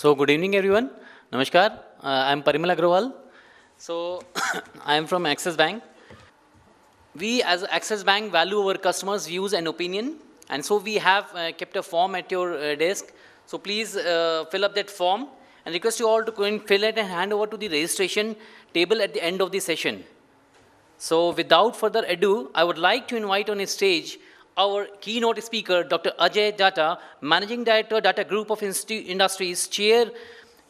So good evening everyone. Namaskar. I am Parimal Agrawal. So I am from Axis Bank. We as Axis Bank value our customers' views and opinion, and so we have kept a form at your desk. So please fill up that form and request you all to go and fill it and hand over to the registration table at the end of the session. So without further ado, I would like to invite on stage our keynote speaker, Dr. Ajay Datta, Managing Director, Data Group of Industries, Chair,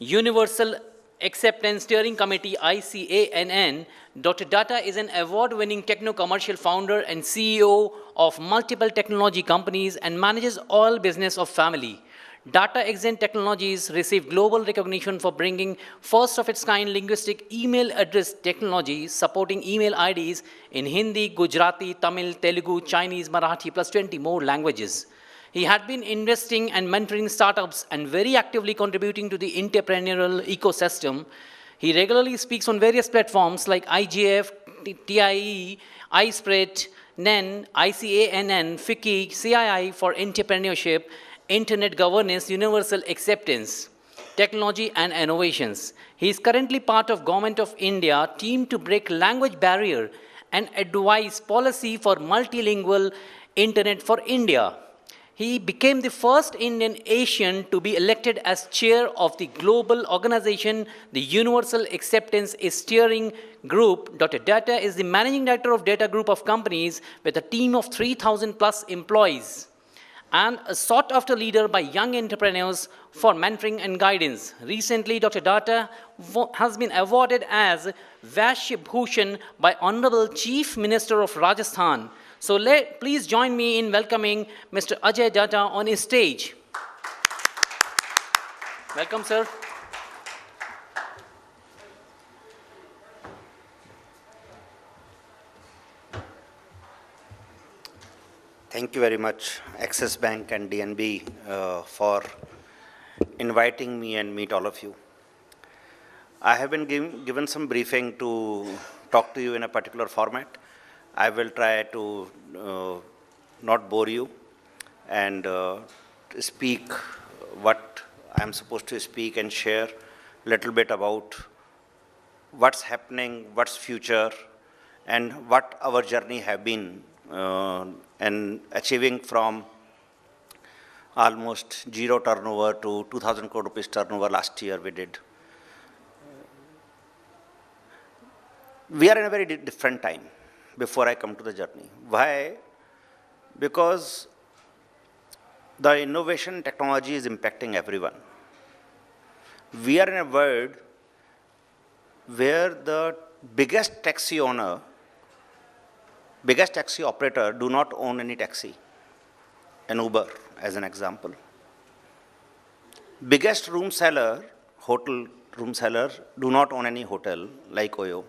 Universal Acceptance Steering Committee, ICANN. Dr. Datta is an award-winning techno-commercial founder and CEO of multiple technology companies and manages all business of family. DataXen Technologies received global recognition for bringing first-of-its-kind linguistic email address technology supporting email IDs in Hindi, Gujarati, Tamil, Telugu, Chinese, Marathi, plus 20 more languages. He had been investing and mentoring startups and very actively contributing to the entrepreneurial ecosystem. He regularly speaks on various platforms like IGF, TIE, iSpread, NEN, ICANN, FICCI, CII for entrepreneurship, internet governance, universal acceptance, technology and innovations. He is currently part of Government of India team to break language barrier and advise policy for multilingual internet for India. He became the first Indian Asian to be elected as chair of the global organization, the Universal Acceptance Steering Group. Dr. Datta is the managing director of Data Group of companies with a team of 3,000 plus employees, and a sought-after leader by young entrepreneurs for mentoring and guidance. Recently, Dr. Datta has been awarded as Vaishya Bhushan by Honorable Chief Minister of Rajasthan. So please join me in welcoming Mr. Ajay Datta on his stage. Welcome, sir. Thank you very much, Axis Bank and DNB, for inviting me and meet all of you. I have been given some briefing to talk to you in a particular format. I will try to not bore you and speak what I'm supposed to speak and share a little bit about what's happening, what's future, and what our journey have been and achieving from almost zero turnover to 2,000 crore rupees turnover last year we did. We are in a very different time before I come to the journey. Why? Because the innovation technology is impacting everyone. We are in a world where the biggest taxi owner, biggest taxi operator do not own any taxi, an Uber as an example. Biggest room seller, hotel room seller do not own any hotel like Oyo.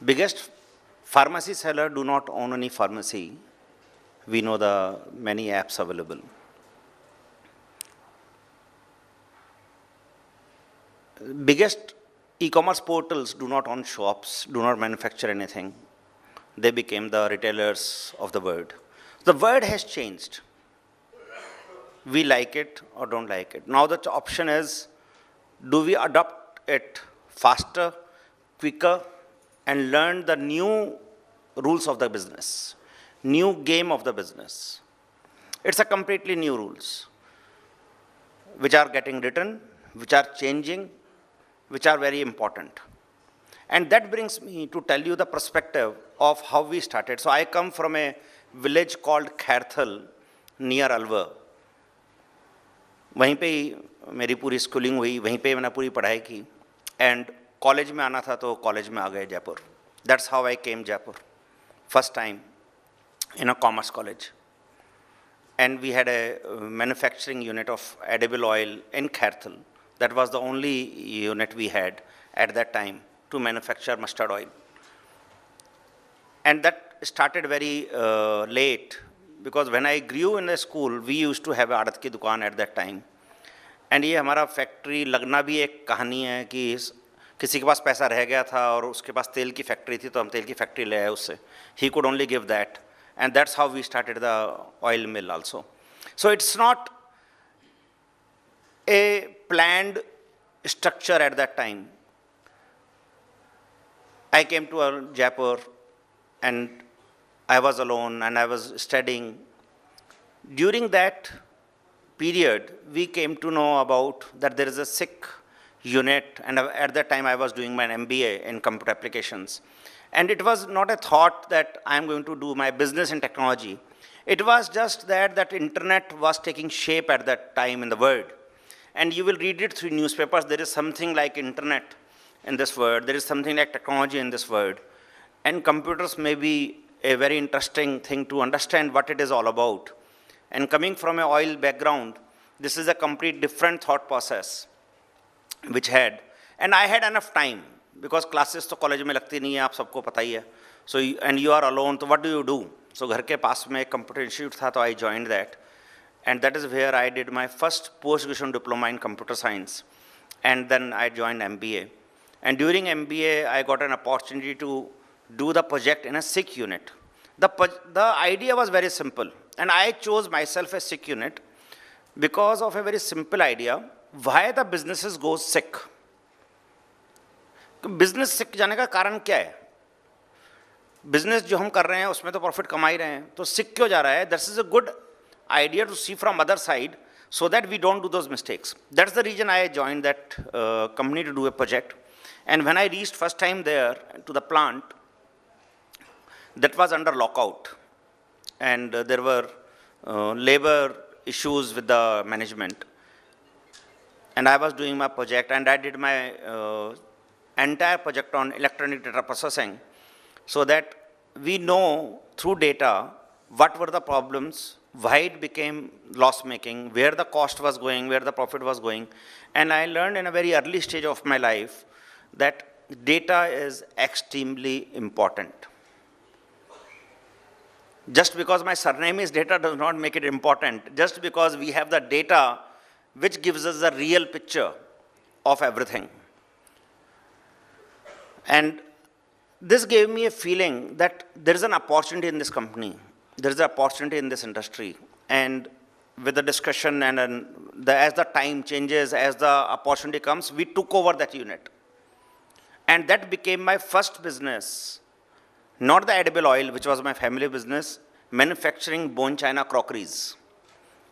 Biggest pharmacy seller do not own any pharmacy. We know the many apps available. Biggest e-commerce portals do not own shops, do not manufacture anything. They became the retailers of the world. The world has changed. We like it or don't like it. Now the option is, do we adopt it faster, quicker, and learn the new rules of the business, new game of the business. It's a completely new rules, which are getting written, which are changing, which are very important. And that brings me to tell you the perspective of how we started. So I come from a village called Khairthal, near Alwar. वहीं पे ही मेरी पूरी schooling हुई, वहीं पे मैंने पूरी पढ़ाई की, and कॉलेज में आना था तो कॉलेज में आ गए Jaipur. That's how I came Jaipur, first time in a commerce college. And we had a manufacturing unit of edible oil in Khairthal. That was the only unit we had at that time to manufacture mustard oil. And that started very late, because when I grew in the school, we used to have a आड़त की दुकान at that time. And ये हमारा factory लगना भी एक कहानी है कि किसी के पास पैसा रह गया था और उसके पास तेल की फैक्ट्री थी तो हम तेल की फैक्ट्री ले आए उससे. He could only give that. And that's how we started the oil mill also. So it's not a planned structure at that time. I came to Jaipur and I was alone and I was studying. During that period, we came to know about that there is a SICK unit, and at that time I was doing my MBA in computer applications. And it was not a thought that I am going to do my business in technology. It was just that internet was taking shape at that time in the world. And you will read it through newspapers, there is something like internet in this world, there is something like technology in this world. And computers may be a very interesting thing to understand what it is all about. And coming from an oil background, this is a complete different thought process which had. And I had enough time because classes तो college में लगती नहीं है, आप सबको पता ही है. So and you are alone, so what do you do? So घर के पास में एक computer institute था, तो I joined that. And that is where I did my first post-graduation diploma in computer science. And then I joined MBA. And during MBA, I got an opportunity to do the project in a SICK unit. The idea was very simple. And I chose myself a SICK unit because of a very simple idea. Why the businesses go sick? Business sick जाने का कारण क्या है? Business जो हम कर रहे हैं उसमें तो profit कमा ही रहे हैं, तो sick क्यों जा रहा है? This is a good idea to see from other side so that we don't do those mistakes. That's the reason I joined that company to do a project. And when I reached first time there to the plant, that was under lockout. And there were labor issues with the management. And I was doing my project, and I did my entire project on electronic data processing so that we know through data what were the problems, why it became loss-making, where the cost was going, where the profit was going. And I learned in a very early stage of my life that data is extremely important. Just because my surname is data does not make it important. Just because we have the data which gives us the real picture of everything. And this gave me a feeling that there is an opportunity in this company. There is an opportunity in this industry. And with the discussion and as the time changes, as the opportunity comes, we took over that unit. And that became my first business. Not the edible oil, which was my family business, manufacturing bone china crockeries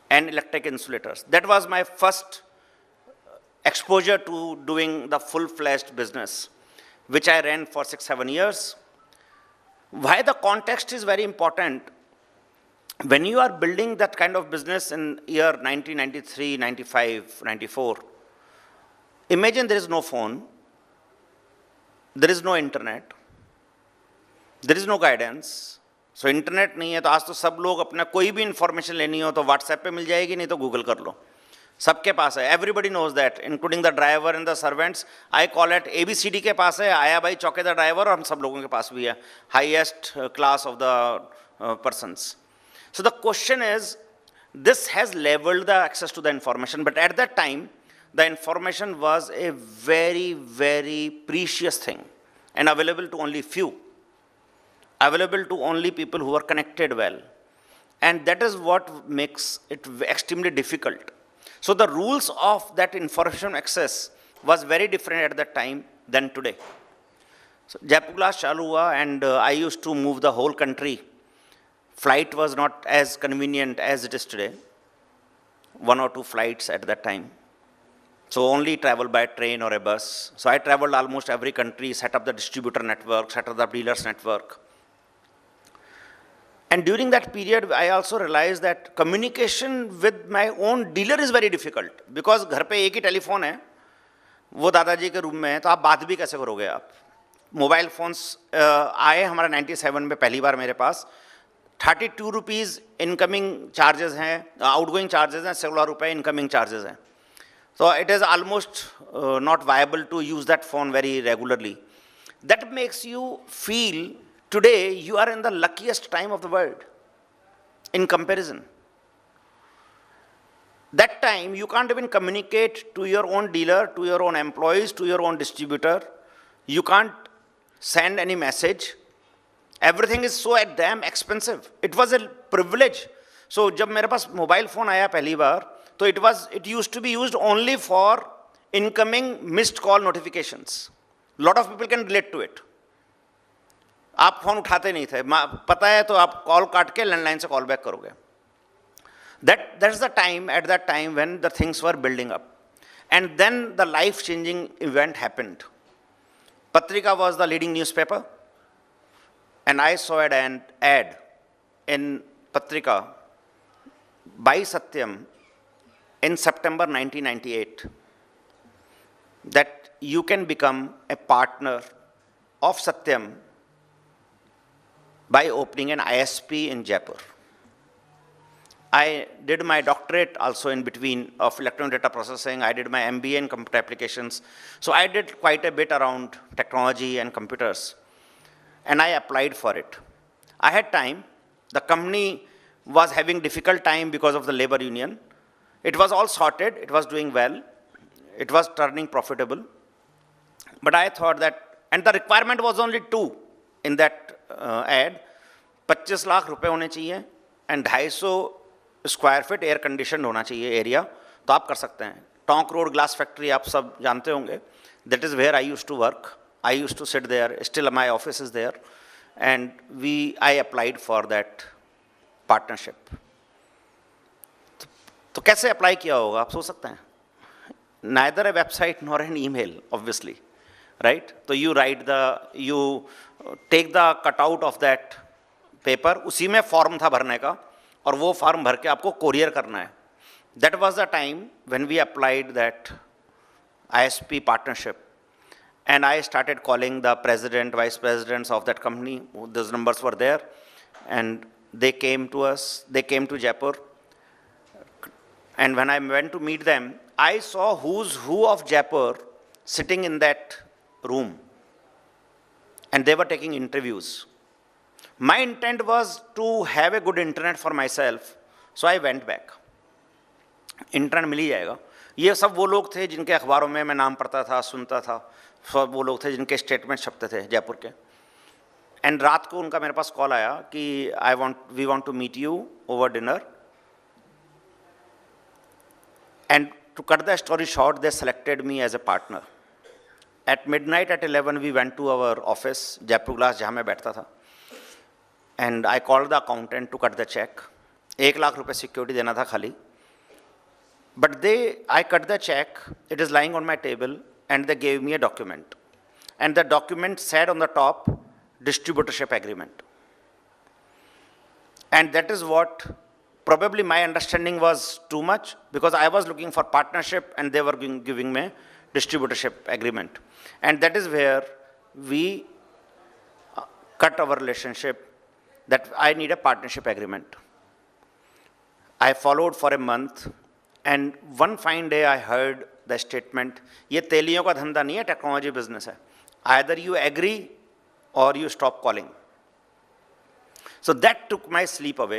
and electric insulators. That was my first exposure to doing the full-fledged business, which I ran for 6-7 years. Why the context is very important. When you are building that kind of business in year 1993, 95, 94, imagine there is no phone, there is no internet, there is no guidance. So internet नहीं है तो आज तो सब लोग अपना कोई भी information लेनी हो तो WhatsApp पे मिल जाएगी, नहीं तो Google कर लो. सबके पास है. Everybody knows that, including the driver and the servants. I call it ABCD के पास है, आया भाई चौके द ड्राइवर, और हम सब लोगों के पास भी है. Highest class of the persons. So the question is, this has leveled the access to the information, but at that time, the information was a very, very precious thing and available to only few. Available to only people who are connected well. And that is what makes it extremely difficult. So the rules of that information access was very different at that time than today. So Jaipur Glass chalu hua, and I used to move the whole country. Flight was not as convenient as it is today. 1 or 2 flights at that time. So only travel by train or a bus. So I traveled almost every country, set up the distributor network, set up the dealers network. And during that period, I also realized that communication with my own dealer is very difficult. Because घर पे एक ही telephone है, वो दादाजी के room में है, तो आप बात भी कैसे करोगे आप? मोबाइल फोन्स आए हमारा 97 में पहली बार मेरे पास. 32 रुपीज़ इनकमिंग चार्जेस हैं, आउटगोइंग चार्जेस हैं, 16 रुपये इनकमिंग चार्जेस हैं. So it is almost not viable to use that phone very regularly. That makes you feel today you are in the luckiest time of the world in comparison. That time you can't even communicate to your own dealer, to your own employees, to your own distributor. You can't send any message. Everything is so damn expensive. It was a privilege. So जब मेरे पास mobile phone आया पहली बार, So it used to be used only for incoming missed call notifications. Lot of people can relate to it. आप phone उठाते नहीं थे, पता है तो आप कॉल काट के लैंडलाइन से कॉल बैक करोगे. That's the time, at that time when the things were building up. And then the life-changing event happened. Patrika was the leading newspaper, and I saw an ad in Patrika by Satyam in September 1998 that you can become a partner of Satyam by opening an ISP in Jaipur. I did my doctorate also in between of electronic data processing. I did my MBA in computer applications. So I did quite a bit around technology and computers. And I applied for it. I had time. The company was having difficult time because of the labor union. It was all sorted. It was doing well. It was turning profitable. But I thought that, and the requirement was only two in that ad. 25 lakh रुपए होने चाहिए and 250 square feet air condition होना चाहिए area, तो आप कर सकते हैं. टोंक रोड ग्लास फैक्ट्री आप सब जानते होंगे. That is where I used to work. I used to sit there. Still my office is there. And I applied for that partnership. तो कैसे अप्लाई किया होगा आप सोच सकते हैं. Neither a website nor an email obviously, right. तो you take the cutout of that paper. उसी में फॉर्म था भरने का, और वो फॉर्म भर के आपको कोरियर करना है. That was the time when we applied that ISP partnership, and I started calling the president, vice presidents of that company. Those numbers were there and they came to us, they came to Jaipur, and when I went to meet them, I saw who's who of Jaipur sitting in that room, and they were taking interviews. My intent was to have a good internet for myself, so I went back. Internet मिल ही जाएगा. ये सब वो लोग थे जिनके अखबारों में मैं नाम पढ़ता था, सुनता था. सब वो लोग थे जिनके स्टेटमेंट छपते थे जयपुर के. एंड रात को उनका मेरे पास कॉल आया कि we want to meet you over dinner. And to cut the story short, they selected me as a partner. At midnight at 11 we went to our office, Jaipur glass, जहाँ मैं बैठता था. And I called the accountant to cut the cheque. 1 lakh रुपए security देना था खाली. But I cut the cheque, it is lying on my table, and they gave me a document. And the document said on the top, distributorship agreement. And that is what probably my understanding was too much, because I was looking for partnership and they were giving me distributorship agreement. And that is where we cut our relationship, that I need a partnership agreement. I followed for a month, and one fine day I heard the statement, ये तेलियों का धंधा नहीं है, technology business है. Either you agree or you stop calling. So that took my sleep away.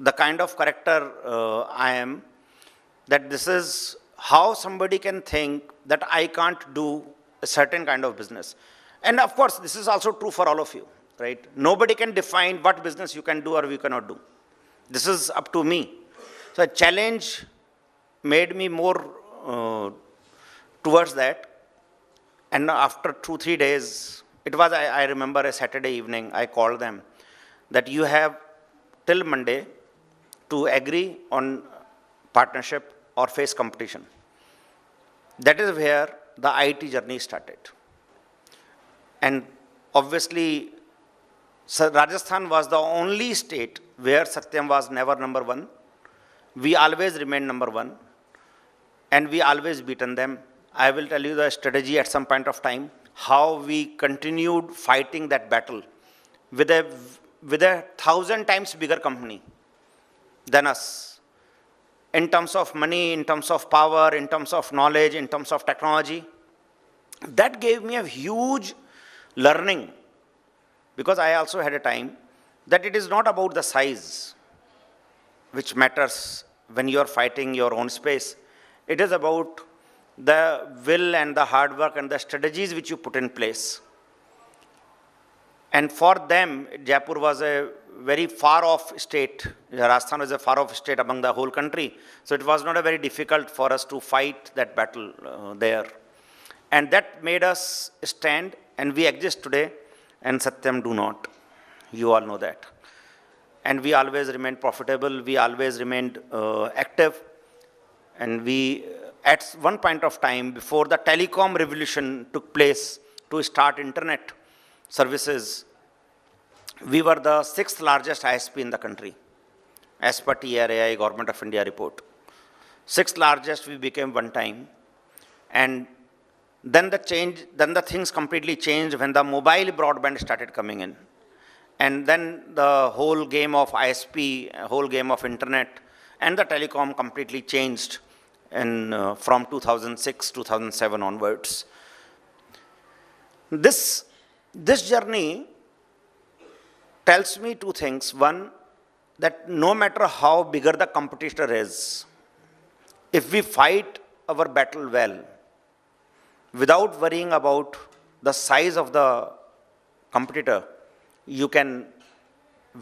The kind of character I am, that this is how somebody can think that I can't do a certain kind of business. And of course, this is also true for all of you, right? Nobody can define what business you can do or you cannot do. This is up to me. So a challenge made me more towards that. And after 2-3 days, it was, I remember, a Saturday evening, I called them that you have till Monday to agree on partnership or face competition. That is where the IT journey started. And obviously, Rajasthan was the only state where Satyam was never number one. We always remained number one, and we always beaten them. I will tell you the strategy at some point of time, how we continued fighting that battle with a 1,000 times bigger company than us, in terms of money, in terms of power, in terms of knowledge, in terms of technology. That gave me a huge learning, because I also had a time that it is not about the size which matters when you are fighting your own space. It is about the will and the hard work and the strategies which you put in place. And for them, Jaipur was a very far off state. Rajasthan was a far off state among the whole country. So it was not a very difficult for us to fight that battle there. And that made us stand, and we exist today, and Satyam do not. You all know that. And we always remained profitable, we always remained active, and we, at one point of time, before the telecom revolution took place to start internet services, we were the 6th largest ISP in the country, as per TRAI, Government of India report. 6th largest we became one time, and then the things completely changed when the mobile broadband started coming in. And then the whole game of ISP, whole game of internet, and the telecom completely changed from 2006, 2007 onwards. This journey tells me two things. One, that no matter how bigger the competitor is, if we fight our battle well, without worrying about the size of the competitor, you can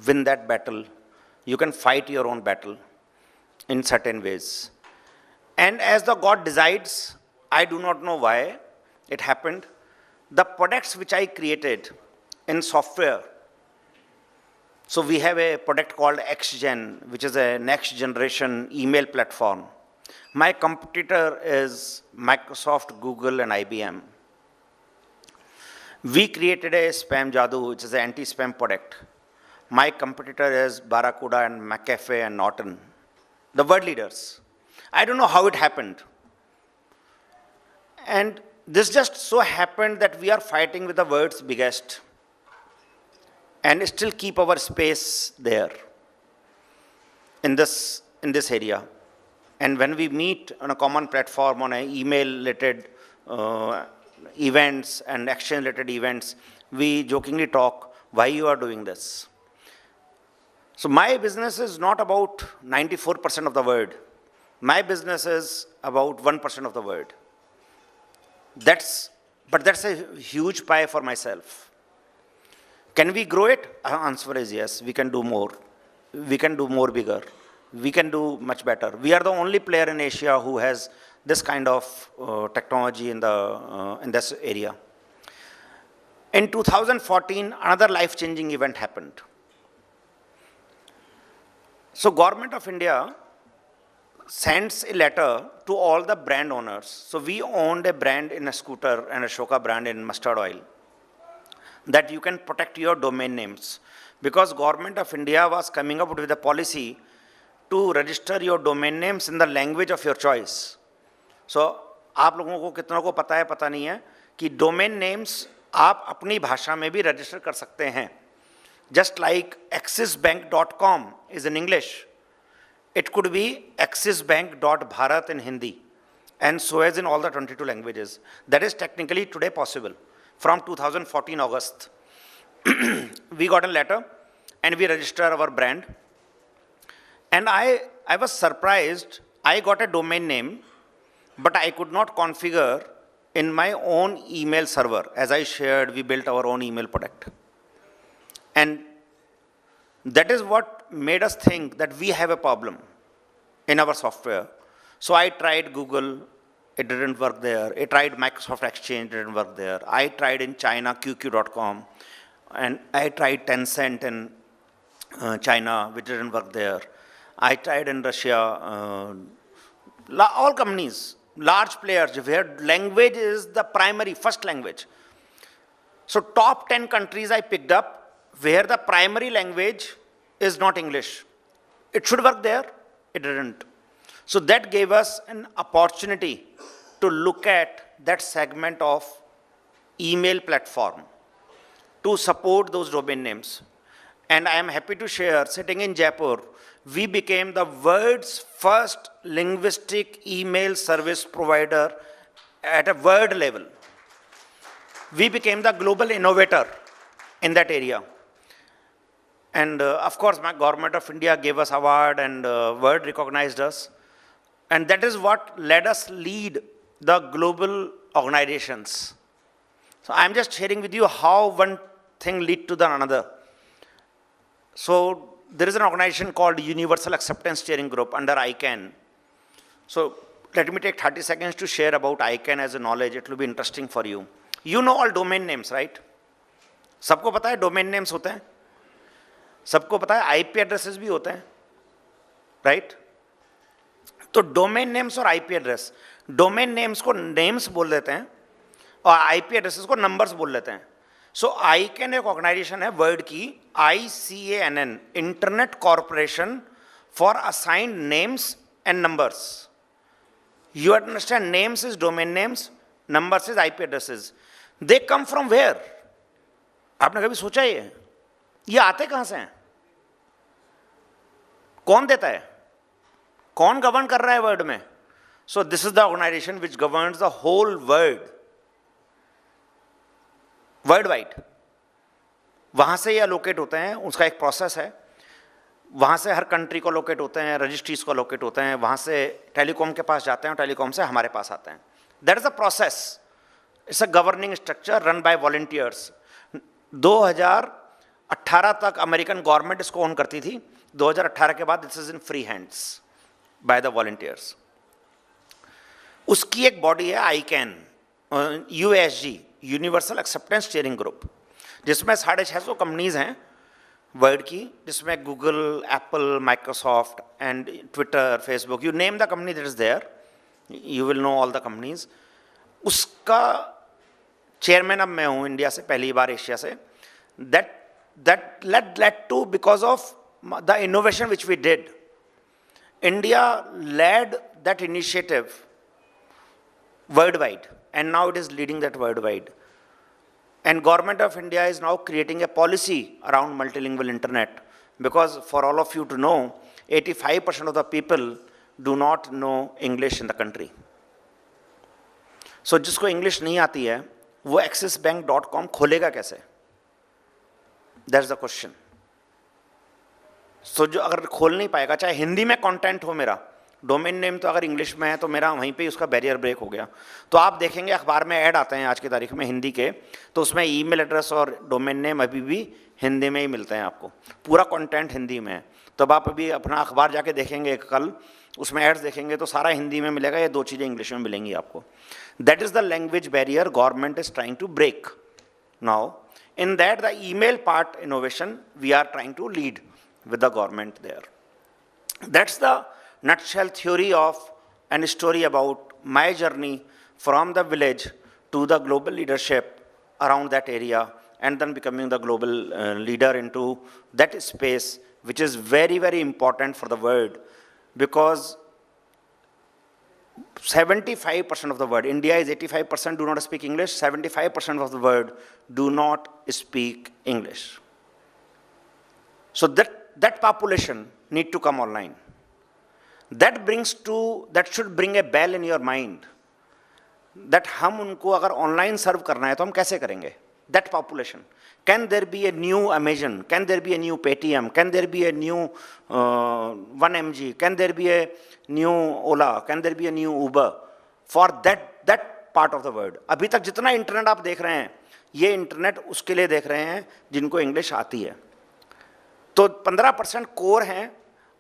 win that battle. You can fight your own battle in certain ways. And as the God decides, I do not know why it happened, the products which I created in software. So we have a product called XGen, which is a next generation email platform. My competitor is Microsoft, Google, and IBM. We created a Spam Jadoo, which is an anti-spam product. My competitor is Barracuda and McAfee and Norton, the world leaders. I don't know how it happened. And this just so happened that we are fighting with the world's biggest and still keep our space there in this area. And when we meet on a common platform, on an email-related events and exchange-related events, we jokingly talk, why you are doing this? So my business is not about 94% of the world. My business is about 1% of the world. But that's a huge pie for myself. Can we grow it? Answer is yes, we can do more. We can do more bigger. We can do much better. We are the only player in Asia who has this kind of technology in this area. In 2014, another life-changing event happened. So Government of India sends a letter to all the brand owners. So we owned a brand in a scooter and a Ashoka brand in mustard oil, that you can protect your domain names. Because Government of India was coming up with a policy to register your domain names in the language of your choice. So, आप लोगों को कितनों को पता है पता नहीं है कि domain names आप अपनी भाषा में भी register कर सकते हैं. Just like axisbank.com is in English, it could be axisbank.bharat in Hindi, and so as in all the 22 languages. That is technically today possible. From 2014 August, we got a letter and we registered our brand. And I was surprised. I got a domain name, but I could not configure in my own email server. As I shared, we built our own email product. And that is what made us think that we have a problem in our software. So I tried Google, it didn't work there. I tried Microsoft Exchange, it didn't work there. I tried in China, QQ.com. And I tried Tencent in China, which didn't work there. I tried in Russia, all companies, large players, where language is the primary, first language. So top 10 countries I picked up where the primary language is not English. It should work there, it didn't. So that gave us an opportunity to look at that segment of email platform to support those domain names. And I am happy to share, sitting in Jaipur, we became the world's first linguistic email service provider at a world level. We became the global innovator in that area. And of course, my Government of India gave us award and world recognized us. And that is what led us lead the global organizations. So I'm just sharing with you how one thing lead to the another. So there is an organization called Universal Acceptance Steering Group under ICANN. So let me take 30 seconds to share about ICANN as a knowledge. It will be interesting for you. You know all domain names, right? सबको पता है domain names होते हैं, सबको पता है IP addresses भी होते हैं, राइट? तो डोमेन नेम्स और आईपी एड्रेस, डोमेन नेम्स को नेम्स बोल देते हैं और आईपी एड्रेसेस को नंबर्स बोल लेते हैं. सो ICANN एक ऑर्गेनाइजेशन है वर्ड की, ICANN, internet corporation for assigned names and numbers. You understand, names is domain names, numbers is IP addresses. They come from where? आपने कभी सोचा ये आते कहां से हैं? कौन देता है? कौन गवर्न कर रहा है वर्ड में? So this is the organization which governs the whole world, worldwide. वहां से ये अलोकेट होते हैं, उसका एक प्रोसेस है. वहाँ से हर कंट्री को लोकेट होते हैं, रजिस्ट्रीज को लोकेट होते हैं, वहाँ से टेलीकॉम के पास जाते हैं और टेलीकॉम से हमारे पास आते हैं. That is a process. It's a governing structure run by volunteers. 2018 तक अमेरिकन गवर्नमेंट इसको ओन करती थी. 2018 के बाद this is in free hands by the volunteers. उसकी एक बॉडी है ICANN, UASG, universal acceptance steering group, जिसमें 650 कंपनीज हैं वर्ड की, जिसमें Google, Apple, Microsoft and Twitter, Facebook, you name the company that is there, you will know all the companies. उसका chairman अब मैं हूँ इंडिया से, पहली बार एशिया से. That led to because of the innovation which we did. India led that initiative worldwide and now it is leading that worldwide. And government of India is now creating a policy around multilingual internet, because for all of you to know, 85% of the people do not know English in the country. So जिसको English नहीं आती है वो axisbank.com खोलेगा कैसे? That's the question. So जो अगर खोल नहीं पाएगा, चाहे हिंदी में कंटेंट हो, मेरा डोमेन नेम तो अगर इंग्लिश में है तो मेरा वहीं पे उसका बैरियर ब्रेक हो गया. तो आप देखेंगे अखबार में ऐड आते हैं आज की तारीख में हिंदी के, तो उसमें ईमेल एड्रेस और डोमेन नेम अभी भी हिंदी में ही मिलते हैं आपको, पूरा कंटेंट हिंदी में है. तो अब आप अभी अपना अखबार जाके देखेंगे कल, उसमें एड्स देखेंगे तो सारा हिंदी में मिलेगा, ये 2 चीज़ें इंग्लिश में मिलेंगी आपको. That is the language barrier government is trying to break now. In that the email part innovation we are trying to lead with the government there. That's the nutshell theory of and story about my journey from the village to the global leadership around that area, and then becoming the global leader into that space, which is very, very important for the world, because 75% of the world, India is 85% do not speak English, 75% of the world do not speak English. So that population need to come online. That should bring a bell in your mind that हम उनको अगर online सर्व करना है तो हम कैसे करेंगे. That population, can there be a new Amazon, can there be a new Paytm, can there be a new 1mg, can there be a new Ola, can there be a new Uber for that part of the world. अभी तक जितना internet आप देख रहे हैं, ये internet उसके लिए देख रहे हैं जिनको इंग्लिश आती है. तो 15% कोर हैं,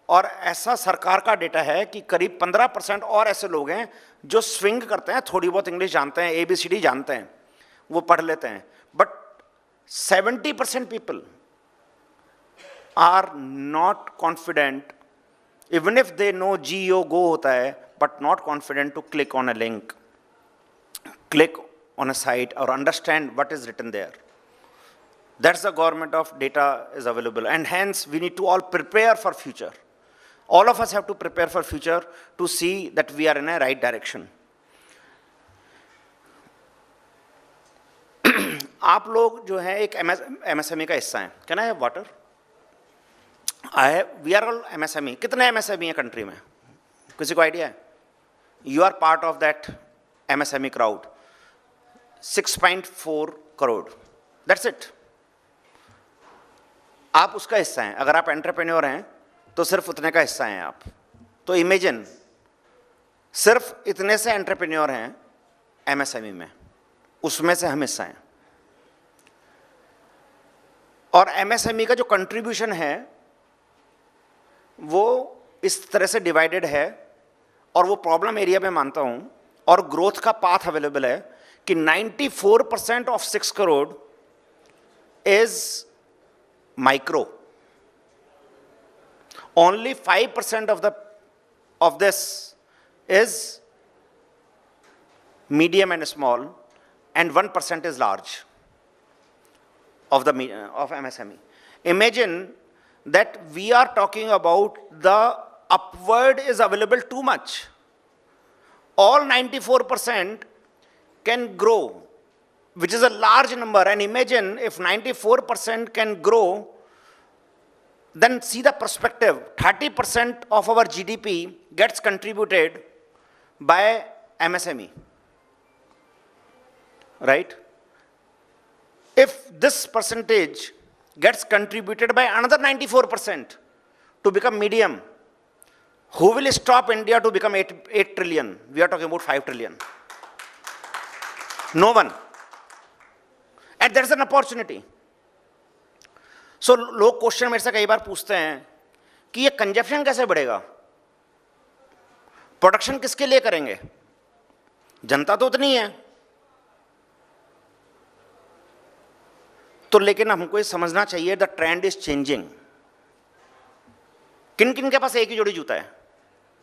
और ऐसा सरकार का डेटा है कि करीब 15% और ऐसे लोग हैं जो स्विंग करते हैं, थोड़ी बहुत इंग्लिश जानते हैं, ABCD जानते हैं, वो पढ़ लेते हैं. But 70% people are not confident, even if they know GO गो होता है, but not confident to click on a link, click on a site और understand what is written there. That's the government of data is available, and hence we need to all prepare for future. All of us have to prepare for future to see that we are in a right direction. आप लोग जो है एक MSME का हिस्सा हैं. Can I have water? We are all MSME. कितने MSME हैं कंट्री में? किसी को आइडिया है? You are part of that MSME crowd. 6.4 crore. That's it. आप उसका हिस्सा हैं. अगर आप एंटरप्रेन्योर हैं तो सिर्फ उतने का हिस्सा हैं आप. तो इमेजिन सिर्फ इतने से एंटरप्रेन्योर हैं MSME में, उसमें से हम हिस्सा हैं. और एमएसएमई का जो कंट्रीब्यूशन है वो इस तरह से डिवाइडेड है, और वो प्रॉब्लम एरिया में मानता हूं, और ग्रोथ का पाथ अवेलेबल है कि 94% of 6 crore is micro, only 5% of this is medium and small, and 1% is large of MSME. Imagine that we are talking about the upward is available too much. All 94% can grow, which is a large number, and imagine if 94% can grow, then see the perspective. 30% of our GDP gets contributed by MSME, right? If this percentage gets contributed by another 94% to become medium, who will stop India to become 8 trillion? We are talking about 5 trillion. No one. And there's an opportunity. सो लोग question मेरे से कई बार पूछते हैं कि ये consumption कैसे बढ़ेगा, प्रोडक्शन किसके लिए करेंगे, जनता तो उतनी है। तो लेकिन हमको ये समझना चाहिए द ट्रेंड इज चेंजिंग। किन किन के पास एक ही जोड़ी जूता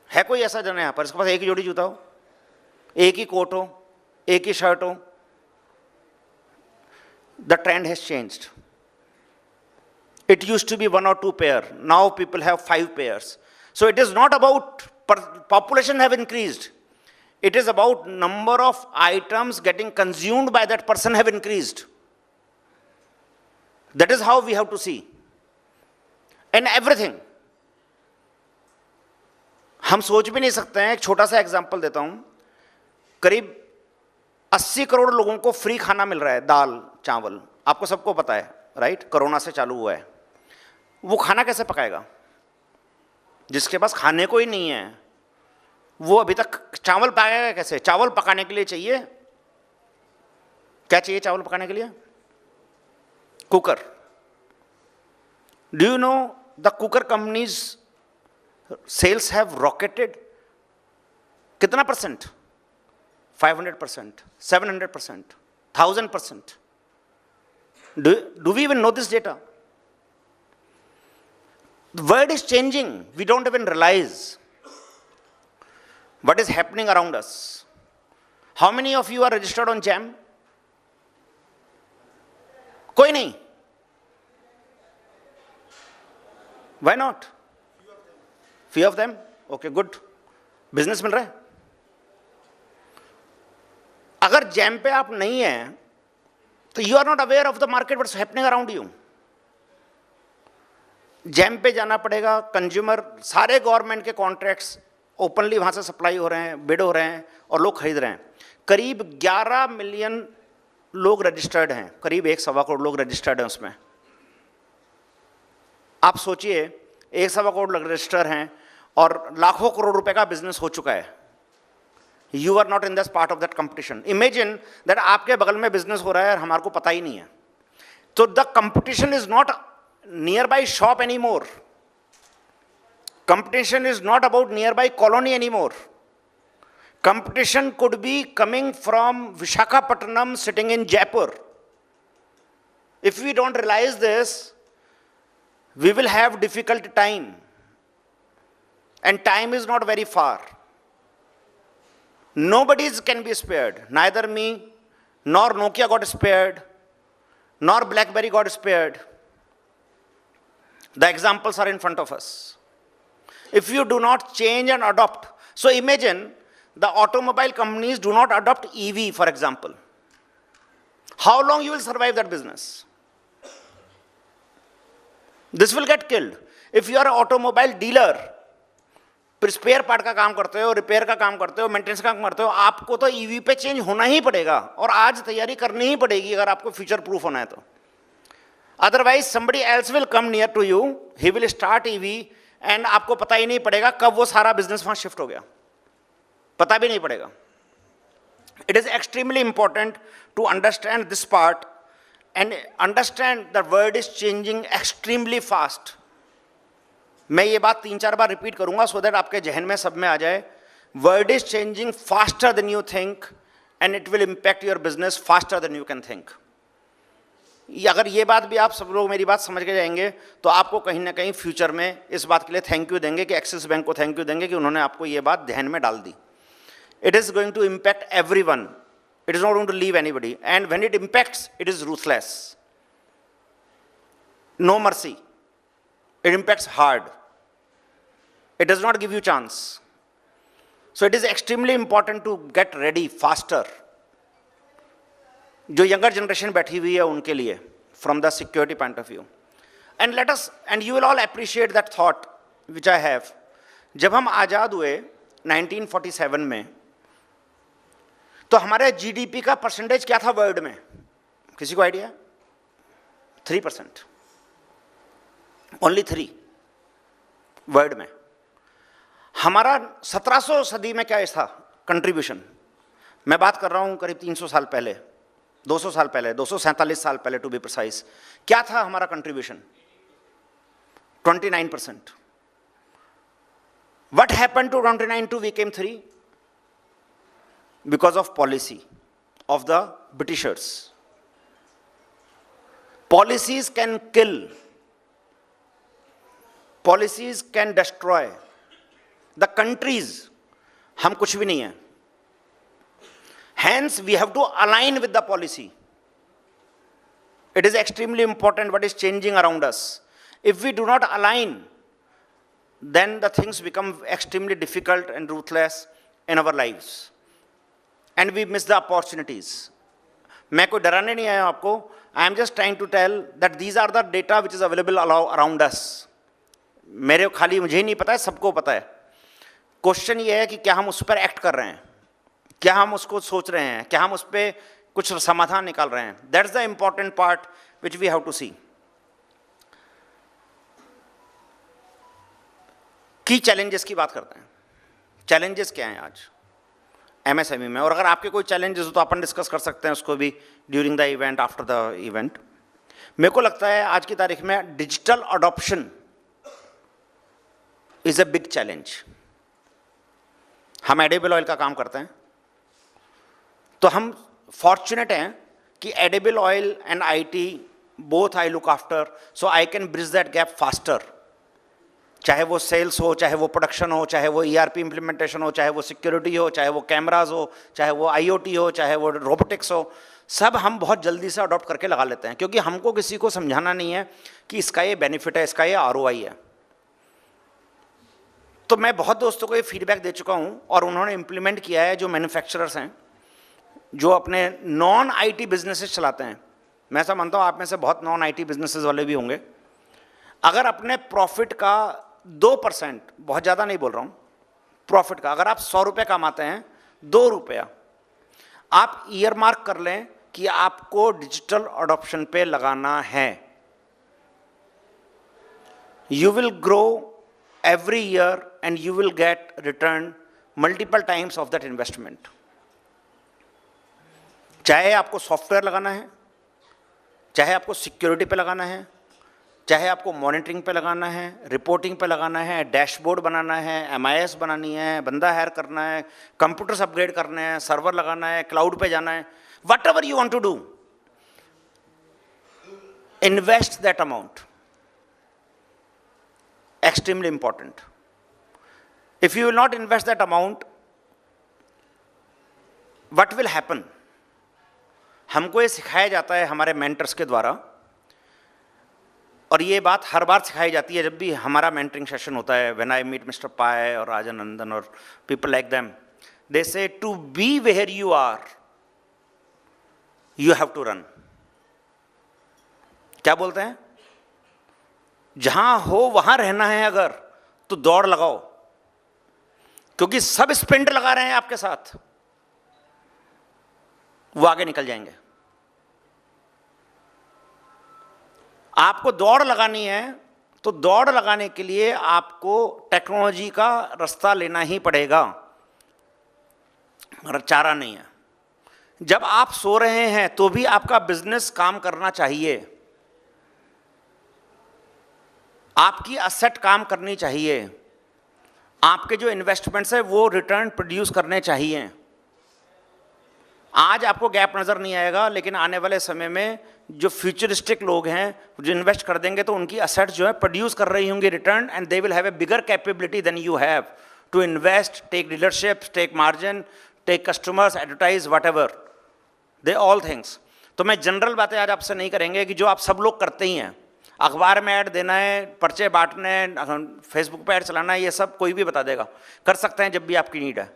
है कोई ऐसा जन यहां पर इसके पास एक ही जोड़ी जूता हो, एक ही कोट हो, एक ही शर्ट हो? The trend has changed. It used to be 1 or 2 pair. Now people have 5 pairs. So it is not about population have increased. It is about number of items getting consumed by that person have increased. That is how we have to see. And everything. हम सोच भी नहीं सकते हैं, एक छोटा सा example देता हूं, करीब 80 करोड़ लोगों को फ्री खाना मिल रहा है, दाल चावल, आपको सबको पता है, राइट? कोरोना से चालू हुआ है। वो खाना कैसे पकाएगा? जिसके पास खाने को ही नहीं है वो अभी तक चावल पकाएगा कैसे? चावल पकाने के लिए चाहिए क्या? चाहिए चावल पकाने के लिए cooker. Do you know the cooker companies cells have rocketed कितना %? 500%, 700%, 1000%. Do we even know this data? The world is changing. We don't even realize what is happening around us. How many of you are registered on JAM? कोई नहीं? Why not? Few of them? Okay, good. Business मिल रहा है? अगर JAM पे आप नहीं हैं तो you are not aware of the market, what's happening around you. Jam पे जाना पड़ेगा, कंज्यूमर सारे गवर्नमेंट के कॉन्ट्रैक्ट्स ओपनली वहाँ से सप्लाई हो रहे हैं, बिड हो रहे हैं और लोग खरीद रहे हैं। करीब 11 मिलियन लोग रजिस्टर्ड हैं, करीब 1.25 करोड़ लोग रजिस्टर्ड हैं उसमें। आप सोचिए 1.25 करोड़ लोग रजिस्टर हैं और लाखों करोड़ रुपए का बिजनेस हो चुका है। You are not in this part of that competition. Imagine that आपके बगल में बिजनेस हो रहा है और हमारे को पता ही नहीं है। तो the competition is not nearby shop anymore. Competition is not about nearby colony anymore. Competition could be coming from Visakhapatnam sitting in Jaipur. If we don't realize this, we will have difficult time. And time is not very far. Nobody can be spared. Neither me, nor Nokia got spared, nor BlackBerry got spared. The examples are in front of us. If you do not change and adopt, so imagine the automobile companies do not adopt EV, for example. How long you will survive that business? This will get killed. If you are an automobile dealer, spare part का काम करते हो, repair का काम करते हो, maintenance का काम करते हो, आपको तो ईवी पे चेंज होना ही पड़ेगा और आज तैयारी करनी ही पड़ेगी अगर आपको फ्यूचर प्रूफ होना है तो। Otherwise somebody else will come near to you, he will start EV and आपको पता ही नहीं पड़ेगा कब वो सारा बिजनेस वहां शिफ्ट हो गया, पता भी नहीं पड़ेगा। It is extremely important to understand this part and understand the world is changing extremely fast. मैं ये बात 3-4 बार रिपीट करूंगा so that आपके जहन में सब में आ जाए. World is changing faster than you think and it will impact your business faster than you can think. अगर ये बात भी आप सब लोग मेरी बात समझ के जाएंगे तो आपको कहीं ना कहीं फ्यूचर में इस बात के लिए थैंक यू देंगे कि एक्सिस बैंक को थैंक यू देंगे कि उन्होंने आपको ये बात ध्यान में डाल दी. It is going to impact everyone. It is not going to leave anybody. And when it impacts, it is ruthless. No mercy. It impacts hard. It does not give you chance. So it is extremely important to get ready faster. जो younger generation बैठी हुई है उनके लिए, from the security point of view. And you will all appreciate that thought which I have. जब हम आज़ाद हुए 1947 में, तो हमारे जीडीपी का परसेंटेज क्या था वर्ल्ड में? किसी को आइडिया? 3%. ओनली 3 वर्ल्ड में. हमारा 1700 सदी में क्या था कंट्रीब्यूशन? मैं बात कर रहा हूं करीब 300 साल पहले, 200 साल पहले, 247 साल पहले टू बी प्रिसाइज. क्या था हमारा contribution? 29%. What happened to 29 to became 3? Because of policy of the Britishers. Policies can kill. Policies can destroy. The countries, हम कुछ भी नहीं हैं. Hence, we have to align with the policy. It is extremely important what is changing around us. If we do not align, then the things become extremely difficult and ruthless in our lives. And we miss the opportunities. मैं कोई डराने नहीं आया आपको. I am just trying to tell that these are the data which is available around us. मेरे खाली मुझे ही नहीं पता है, सबको पता है. क्वेश्चन ये है कि क्या हम उस पर एक्ट कर रहे हैं, क्या हम उसको सोच रहे हैं, क्या हम उस पर कुछ समाधान निकाल रहे हैं. That's the important part which we have to see. की चैलेंजेस की बात करते हैं. चैलेंजेस क्या हैं आज एमएसएमई में? और अगर आपके कोई चैलेंजेस हो तो अपन डिस्कस कर सकते हैं उसको भी during the event, after the event. मेरे को लगता है आज की तारीख में digital adoption is a big challenge. हम एडिबल ऑयल का काम करते हैं तो हम फॉर्चुनेट हैं कि edible oil and IT both I look after, so I can bridge that gap faster. चाहे वो सेल्स हो, चाहे वो प्रोडक्शन हो, चाहे वो ईआरपी इंप्लीमेंटेशन हो, चाहे वो सिक्योरिटी हो, चाहे वो कैमराज हो, चाहे वो आईओटी हो, चाहे वो रोबोटिक्स हो, सब हम बहुत जल्दी से अडॉप्ट करके लगा लेते हैं क्योंकि हमको किसी को समझाना नहीं है कि इसका ये बेनिफिट है, इसका ये आरओआई है. तो मैं बहुत दोस्तों को ये फीडबैक दे चुका हूँ और उन्होंने इम्प्लीमेंट किया है. जो मैन्युफैक्चरर्स हैं जो अपने नॉन आईटी बिजनेसेस चलाते हैं, मैं ऐसा मानता हूँ आप में से बहुत नॉन आईटी बिजनेसेस वाले भी होंगे. अगर अपने प्रॉफिट का 2%, बहुत ज़्यादा नहीं बोल रहा हूँ, प्रॉफिट का अगर आप 100 रुपये कमाते हैं, 2 रुपया आप ईयर मार्क कर लें कि आपको डिजिटल अडॉप्शन पे लगाना है. You will grow every year and you will get return multiple times of that investment. चाहे आपको सॉफ्टवेयर लगाना है, चाहे आपको सिक्योरिटी पे लगाना है, चाहे आपको मॉनिटरिंग पे लगाना है, रिपोर्टिंग पे लगाना है, डैशबोर्ड बनाना है, एमआईएस बनानी है, बंदा हायर करना है, कंप्यूटर्स अपग्रेड करने हैं, सर्वर लगाना है, क्लाउड पे जाना है, whatever you want to do, invest that amount. Extremely important. If you will not invest that amount, what will happen? हमको ये सिखाया जाता है हमारे मेंटर्स के द्वारा और ये बात हर बार सिखाई जाती है जब भी हमारा मेंटरिंग सेशन होता है. When I meet Mr. Pai और राजन नंदन और people like them, they say to be where you are, you have to run. क्या बोलते हैं? जहां हो वहां रहना है अगर तो दौड़ लगाओ क्योंकि सब स्प्रिंट लगा रहे हैं आपके साथ, वो आगे निकल जाएंगे. आपको दौड़ लगानी है तो दौड़ लगाने के लिए आपको टेक्नोलॉजी का रास्ता लेना ही पड़ेगा, चारा नहीं है. जब आप सो रहे हैं तो भी आपका बिजनेस काम करना चाहिए, आपकी असेट काम करनी चाहिए, आपके जो इन्वेस्टमेंट्स है वो रिटर्न प्रोड्यूस करने चाहिए। आज आपको गैप नज़र नहीं आएगा, लेकिन आने वाले समय में जो फ्यूचरिस्टिक लोग हैं जो इन्वेस्ट कर देंगे तो उनकी असेट्स जो है प्रोड्यूस कर रही होंगी return, and they will have a bigger capability than you have to invest, take dealership, take margin, take customers, advertise, whatever, they all things. तो मैं जनरल बातें आज आपसे नहीं करेंगे कि जो आप सब लोग करते ही हैं, अखबार में ऐड देना है, पर्चे बांटने हैं, फेसबुक पे ऐड चलाना है, ये सब कोई भी बता देगा, कर सकते हैं जब भी आपकी नीड है।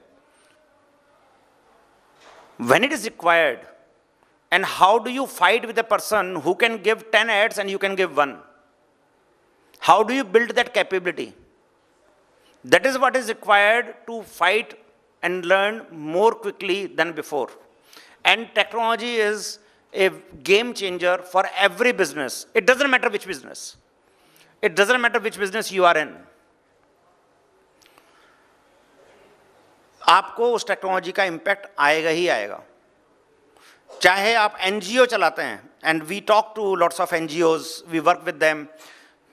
When it is required, and how do you fight with a person who can give 10 ads and you can give 1? How do you build that capability? That is what is required to fight and learn more quickly than before. And technology is a game changer for every business. It doesn't matter which business. It doesn't matter which business you are in. आपको उस technology का impact आएगा ही आएगा। चाहे आप NGO चलाते हैं, and we talk to lots of NGOs, we work with them,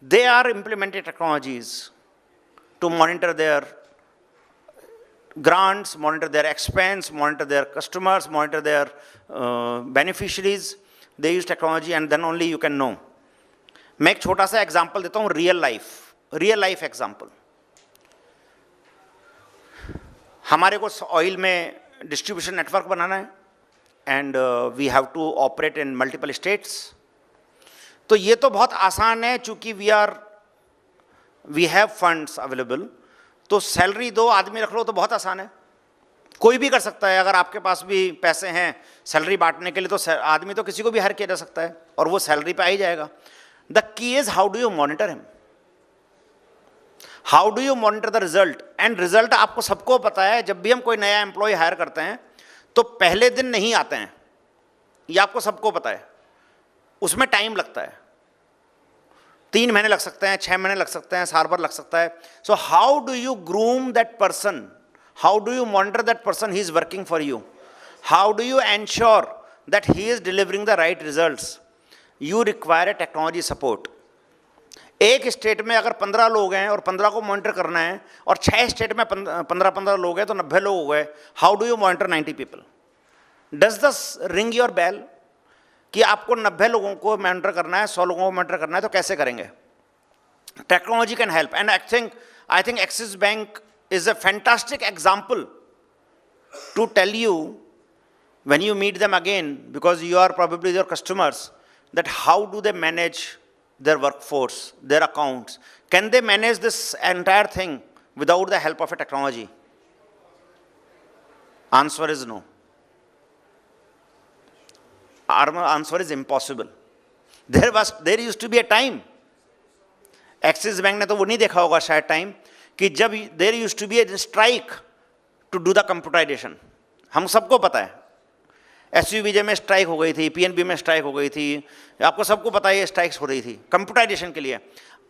they are implemented technologies to monitor their grants, monitor their expense, monitor their customers, monitor their beneficiaries. They use technology and then only you can know. मैं एक छोटा सा example देता हूँ, real life example. हमारे को oil में distribution network बनाना है, and we have to operate in multiple states. तो ये तो बहुत आसान है, चूंकि वी हैव फंड्स अवेलेबल, तो सैलरी 2 आदमी रख लो तो बहुत आसान है, कोई भी कर सकता है। अगर आपके पास भी पैसे हैं सैलरी बांटने के लिए तो आदमी तो किसी को भी हायर किया जा सकता है और वो सैलरी पे आ ही जाएगा। The key is how do you monitor him, how do you monitor the result. And result आपको सबको पता है, जब भी हम कोई नया एम्प्लॉय हायर करते हैं तो पहले दिन नहीं आते हैं, ये आपको सबको पता है, उसमें टाइम लगता है, 3 महीने लग सकते हैं, 6 महीने लग सकते हैं, साल भर लग सकता है। So how do you groom that person, how do you monitor that person, he is working for you, how do you ensure that he is delivering the right results. You require a technology support. एक state में अगर 15 लोग हैं और 15 को monitor करना है, और 6 स्टेट में 15 लोग हैं तो 90 लोग हो गए, how do you monitor 90 people? Does दस रिंग योर बेल कि आपको 90 लोगों को मॉनिटर करना है, 100 लोगों को मॉनिटर करना है, तो कैसे करेंगे? Technology can help, and I think Axis Bank is a fantastic example to tell you when you meet them again, because you are probably your customers, that how do they manage their workforce, their accounts? Can they manage this entire thing without the help of a technology? Answer is no. Our answer is impossible. There used to be a time, axis bank ने तो वो नहीं देखा होगा शायद time, कि जब there used to be a strike to do the computerization. हम सबको पता है, एसयूवीजे में स्ट्राइक हो गई थी, पीएनबी में स्ट्राइक हो गई थी, आपको सबको पता है ये स्ट्राइक्स हो रही थी कंप्यूटराइजेशन के लिए।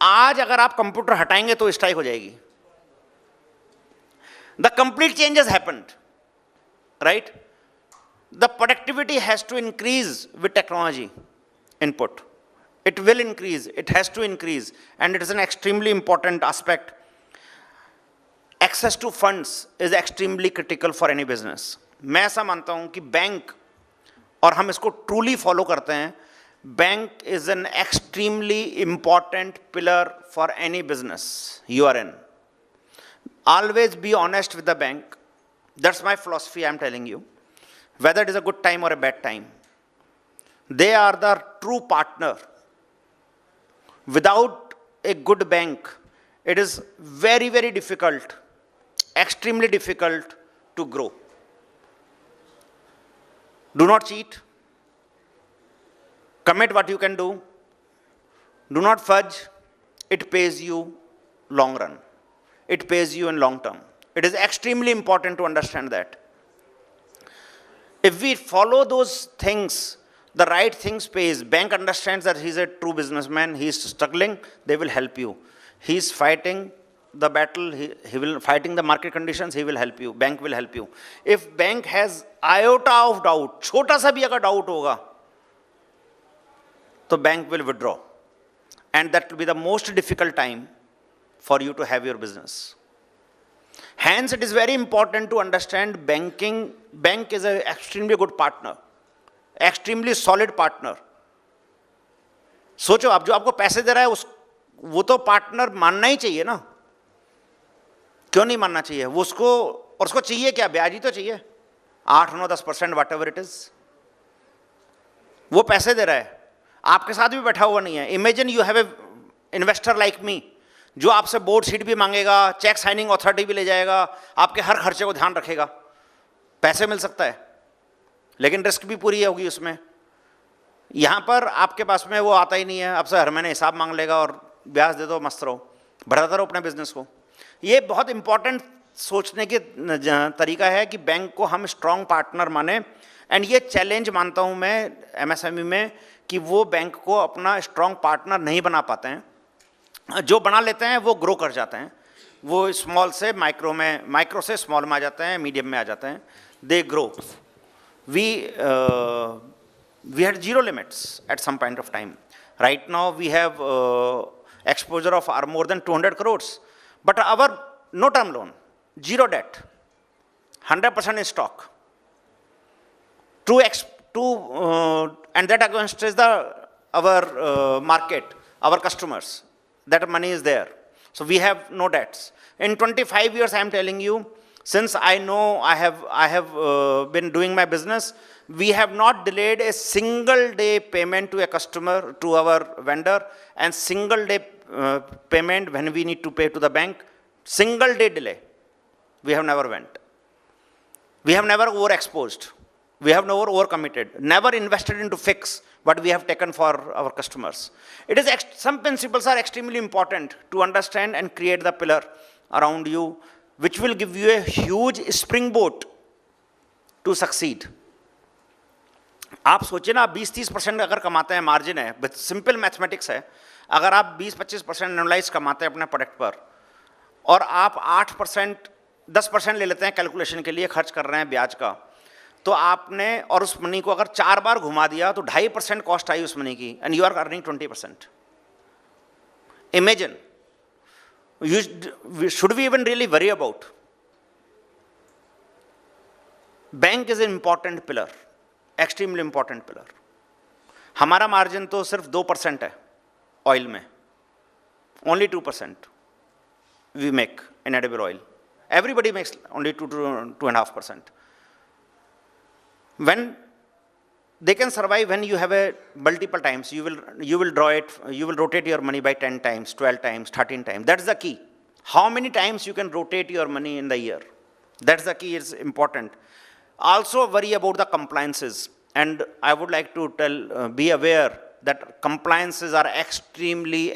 आज अगर आप कंप्यूटर हटाएंगे तो स्ट्राइक हो जाएगी। The complete changes happened, right? The productivity has to increase with technology input, it will increase, it has to increase, and it is an extremely important aspect. Access to funds is extremely critical for any business. मैं ऐसा मानता हूं कि bank, और हम इसको truly follow करते हैं, bank is an extremely important pillar for any business you are in. Always be honest with the bank, that's my philosophy I am telling you, whether it is a good time or a bad time. They are the true partner. Without a good bank it is very, very difficult, extremely difficult to grow. Do not cheat. Commit what you can do. Do not fudge. It pays you long run. It pays you in long term. It is extremely important to understand that. If we follow those things, the right things pays. Bank understands that he's a true businessman. He's struggling. They will help you. He's fighting the battle, he will fighting the market conditions, he will help you, bank will help you. If bank has iota of doubt, छोटा सा भी अगर doubt होगा, तो bank will withdraw. And that will be the most difficult time for you to have your business. Hence, it is very important to understand banking. Bank is an extremely good partner, extremely solid partner. सोचो आप जो आपको पैसे दे रहा है वो तो partner मानना ही चाहिए ना, क्यों नहीं मानना चाहिए वो उसको, और उसको चाहिए क्या, ब्याज ही तो चाहिए 8, 9, 10% वट एवर इट इज, वो पैसे दे रहा है, आपके साथ भी बैठा हुआ नहीं है. Imagine you have a investor like me, जो आपसे बोर्ड सीट भी मांगेगा, चेक साइनिंग अथॉरिटी भी ले जाएगा, आपके हर खर्चे को ध्यान रखेगा, पैसे मिल सकता है लेकिन रिस्क भी पूरी होगी उसमें. यहाँ पर आपके पास में वो आता ही नहीं है, आपसे हर महीने हिसाब मांग लेगा और ब्याज दे दो, मस्त रहो, बढ़ाता रहो अपने बिजनेस को. ये बहुत इंपॉर्टेंट सोचने की तरीका है कि बैंक को हम स्ट्रॉन्ग पार्टनर माने. एंड ये चैलेंज मानता हूँ मैं एमएसएमई में कि वो बैंक को अपना स्ट्रॉन्ग पार्टनर नहीं बना पाते हैं. जो बना लेते हैं वो ग्रो कर जाते हैं, वो स्मॉल से माइक्रो में, माइक्रो से स्मॉल में आ जाते हैं, मीडियम में आ जाते हैं, they grow. We had zero limits at some point of time. Right now we have exposure of more than 200 crores. But our no term loan, zero debt, 100% in stock. And that against is our market, our customers. That money is there. So we have no debts. In 25 years, I am telling you, since I know I have been doing my business, we have not delayed a single day payment to a customer, to our vendor, and single day payment when we need to pay to the bank. Single day delay. We have never went. We have never overexposed. We have never overcommitted. Never invested into fix what we have taken for our customers. It is some principles are extremely important to understand and create the pillar around you, which will give you a huge springboard to succeed. आप सोचिए ना, 20-30% अगर कमाते हैं, margin है, simple mathematics है, अगर आप 20-25% एनुअलाइज कमाते हैं अपने प्रोडक्ट पर और आप 8%, 10% ले लेते हैं कैलकुलेशन के लिए, खर्च कर रहे हैं ब्याज का, तो आपने और उस मनी को अगर 4 बार घुमा दिया तो 2.5% कॉस्ट आई उस मनी की, and you are earning 20%. Imagine, should we even really worry about? Bank is an important pillar, extremely important pillar. हमारा मार्जिन तो सिर्फ 2% है ऑयल में, only 2% we make in edible oil. Everybody makes only 2.5%. When they can survive, when you have a multiple times, you will draw it, you will rotate your money by 10 times, 12 times, 13 times. That's the key. How many times you can rotate your money in the year? That's the key, is important. Also worry about the compliances, and I would like to tell, be aware that compliances are extremely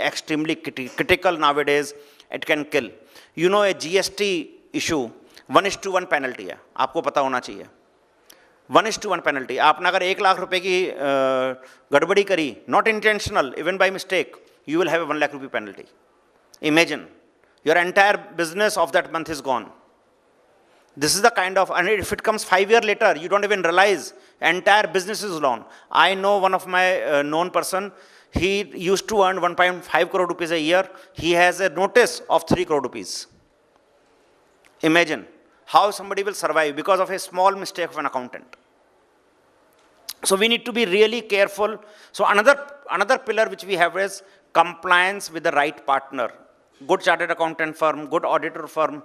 critical nowadays. It can kill. You know, a GST issue 1:1 penalty है, आपको पता होना चाहिए. 1:1 penalty. आपने अगर 1 लाख रुपए की गड़बड़ी करी, not intentional, even by mistake, you will have a 1 lakh rupee penalty. Imagine, your entire business of that month is gone. This is the kind of, and if it comes 5 years later, you don't even realize, entire business is gone. I know one of my known person, he used to earn 1.5 crore rupees a year. He has a notice of 3 crore rupees. Imagine how somebody will survive because of a small mistake of an accountant. So we need to be really careful. So another pillar which we have is compliance with the right partner. Good chartered accountant firm, good auditor firm,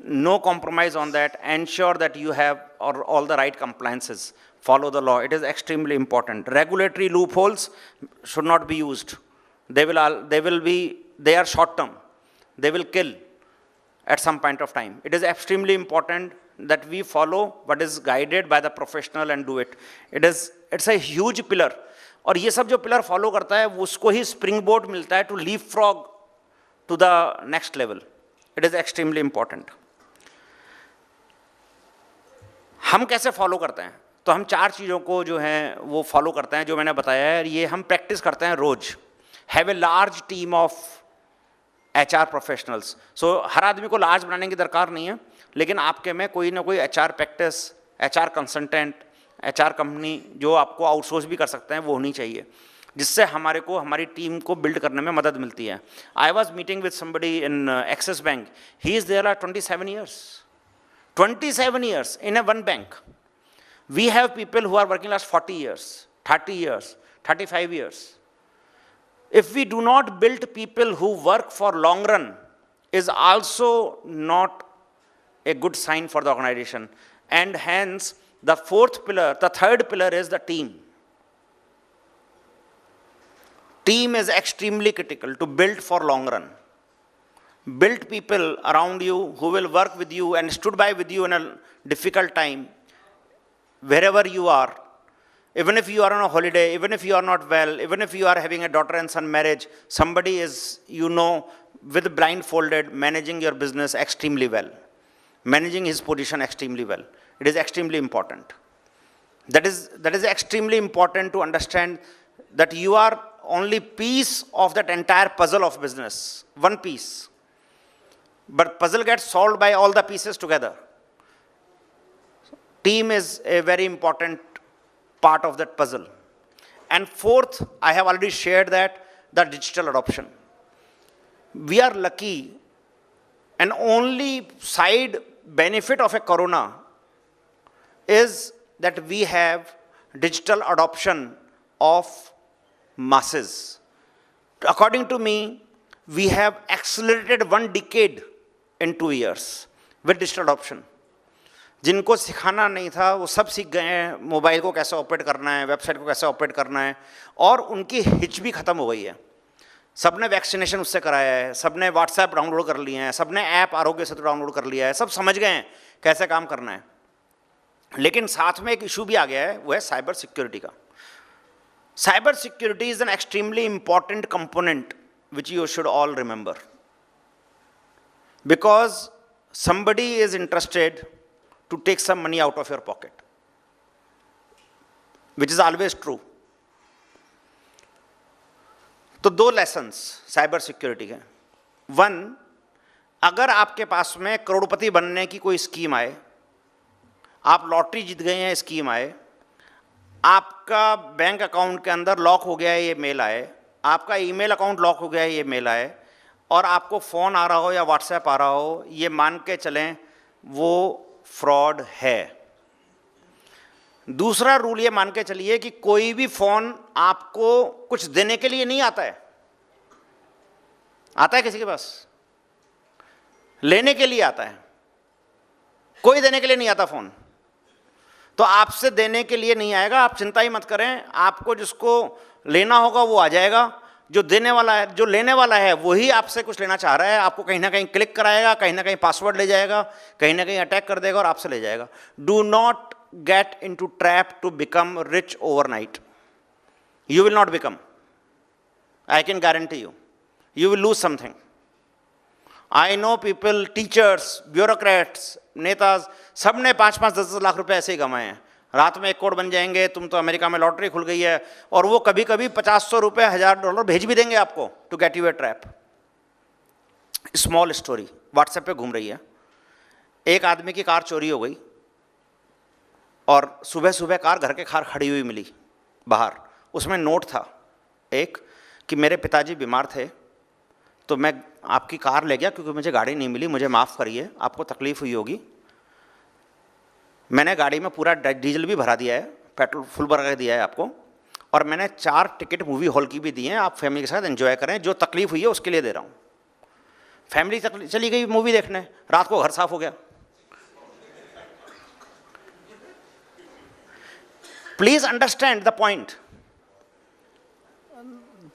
no compromise on that. Ensure that you have all the right compliances. Follow the law. It is extremely important. Regulatory loopholes should not be used. They are short term. They will kill at some point of time. It is extremely important that we follow what is guided by the professional and do it. It's a huge pillar. और ये सब जो pillar follow करता है उसको ही spring board मिलता है to leapfrog to the next level. It is extremely important. हम कैसे फॉलो करते हैं? तो हम 4 चीज़ों को जो है वो फॉलो करते हैं, जो मैंने बताया है. ये हम प्रैक्टिस करते हैं रोज. Have a large team of HR professionals. So हर आदमी को लार्ज बनाने की दरकार नहीं है, लेकिन आपके में कोई ना कोई HR practice, HR consultant, HR company जो आपको आउटसोर्स भी कर सकते हैं वो होनी चाहिए, जिससे हमारे को हमारी टीम को बिल्ड करने में मदद मिलती है. I was meeting with somebody in Axis Bank. He is there 27 years. 27 years in a one bank. We have people who are working last 40 years, 30 years, 35 years. If we do not build people who work for long run, is also not a good sign for the organization. And hence, the fourth pillar, the third pillar is the team. Team is extremely critical to build for long run. Build people around you who will work with you and stood by with you in a difficult time, wherever you are. Even if you are on a holiday, even if you are not well, even if you are having a daughter and son marriage, somebody is, with blindfolded, managing your business extremely well, managing his position extremely well. It is extremely important. That is extremely important to understand that you are only piece of that entire puzzle of business, one piece. But puzzle gets solved by all the pieces together. Team is a very important part of that puzzle. And fourth, I have already shared that, the digital adoption. We are lucky, and only side benefit of a corona is that we have digital adoption of masses. According to me, we have accelerated 1 decade in 2 years with digital adoption. जिनको सिखाना नहीं था वो सब सीख गए हैं, mobile को कैसे ऑपरेट करना है, वेबसाइट को कैसे ऑपरेट करना है, और उनकी हिच भी ख़त्म हो गई है. सब ने वैक्सीनेशन उससे कराया है, सब ने व्हाट्सएप डाउनलोड कर लिए हैं, सब ने ऐप आरोग्य सेतु डाउनलोड कर लिया है, सब समझ गए हैं कैसे काम करना है. लेकिन साथ में एक इशू भी आ गया है, वो है साइबर सिक्योरिटी का. Cyber security is an extremely important component which you should all remember, because somebody is interested to take some money out of your pocket, which is always true. तो 2 lessons cyber security के. 1, अगर आपके पास में करोड़पति बनने की कोई scheme आए, आप लॉटरी जीत गए हैं, स्कीम आए, आपका बैंक अकाउंट के अंदर लॉक हो गया है, ये मेल आए, आपका ईमेल अकाउंट लॉक हो गया है, ये मेल आए, और आपको फ़ोन आ रहा हो या व्हाट्सएप आ रहा हो, ये मान के चलें वो फ्रॉड है. दूसरा रूल ये मान के चलिए कि कोई भी फ़ोन आपको कुछ देने के लिए नहीं आता है. आता है किसी के पास? लेने के लिए आता है. कोई देने के लिए नहीं आता फ़ोन. तो आपसे देने के लिए नहीं आएगा, आप चिंता ही मत करें. आपको जिसको लेना होगा वो आ जाएगा. जो देने वाला है, जो लेने वाला है, वही आपसे कुछ लेना चाह रहा है. आपको कहीं ना कहीं क्लिक कराएगा, कहीं ना कहीं पासवर्ड ले जाएगा, कहीं ना कहीं अटैक कर देगा और आपसे ले जाएगा. Do not get into trap to become rich overnight. You will not become. I can guarantee you. You will lose something. I know people, teachers, bureaucrats, नेताज, सब ने 5-5, 10-10 लाख रुपए ऐसे ही कमाए हैं. रात में 1 करोड़ बन जाएंगे, तुम तो अमेरिका में लॉटरी खुल गई है, और वो कभी कभी $50-100 $1000 भेज भी देंगे आपको to get you a trap. Small story WhatsApp पे घूम रही है. एक आदमी की कार चोरी हो गई और सुबह सुबह कार घर के बाहर खड़ी हुई मिली बाहर. उसमें नोट था एक कि मेरे पिताजी बीमार थे तो मैं आपकी कार ले गया क्योंकि मुझे गाड़ी नहीं मिली, मुझे माफ़ करिए, आपको तकलीफ़ हुई होगी. मैंने गाड़ी में पूरा डीजल भी भरा दिया है, पेट्रोल फुल भरा के दिया है आपको, और मैंने 4 टिकट मूवी हॉल की भी दी हैं, आप फैमिली के साथ एंजॉय करें, जो तकलीफ़ हुई है उसके लिए दे रहा हूँ. फैमिली चली गई मूवी देखने, रात को घर साफ हो गया. Please understand the point.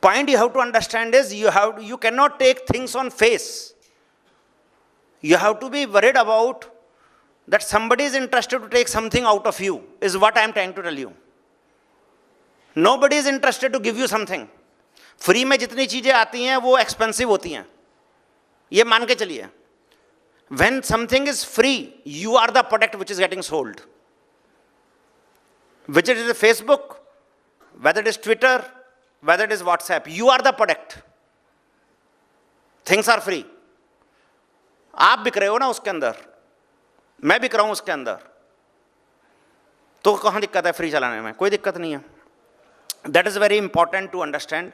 Point you have to understand is you cannot take things on face. You have to be worried about that somebody is interested to take something out of you, is what I am trying to tell you. Nobody is interested to give you something. Free में जितनी चीज़ें आती हैं वो expensive होती हैं, ये मान के चलिए. When something is free, you are the product which is getting sold. Whether it is Facebook, whether it is Twitter, whether it is WhatsApp, you are the product. Things are free. आप बिक रहे हो ना उसके अंदर, मैं बिक रहा हूं उसके अंदर, तो कहां दिक्कत है फ्री चलाने में? कोई दिक्कत नहीं है। That is very important to understand.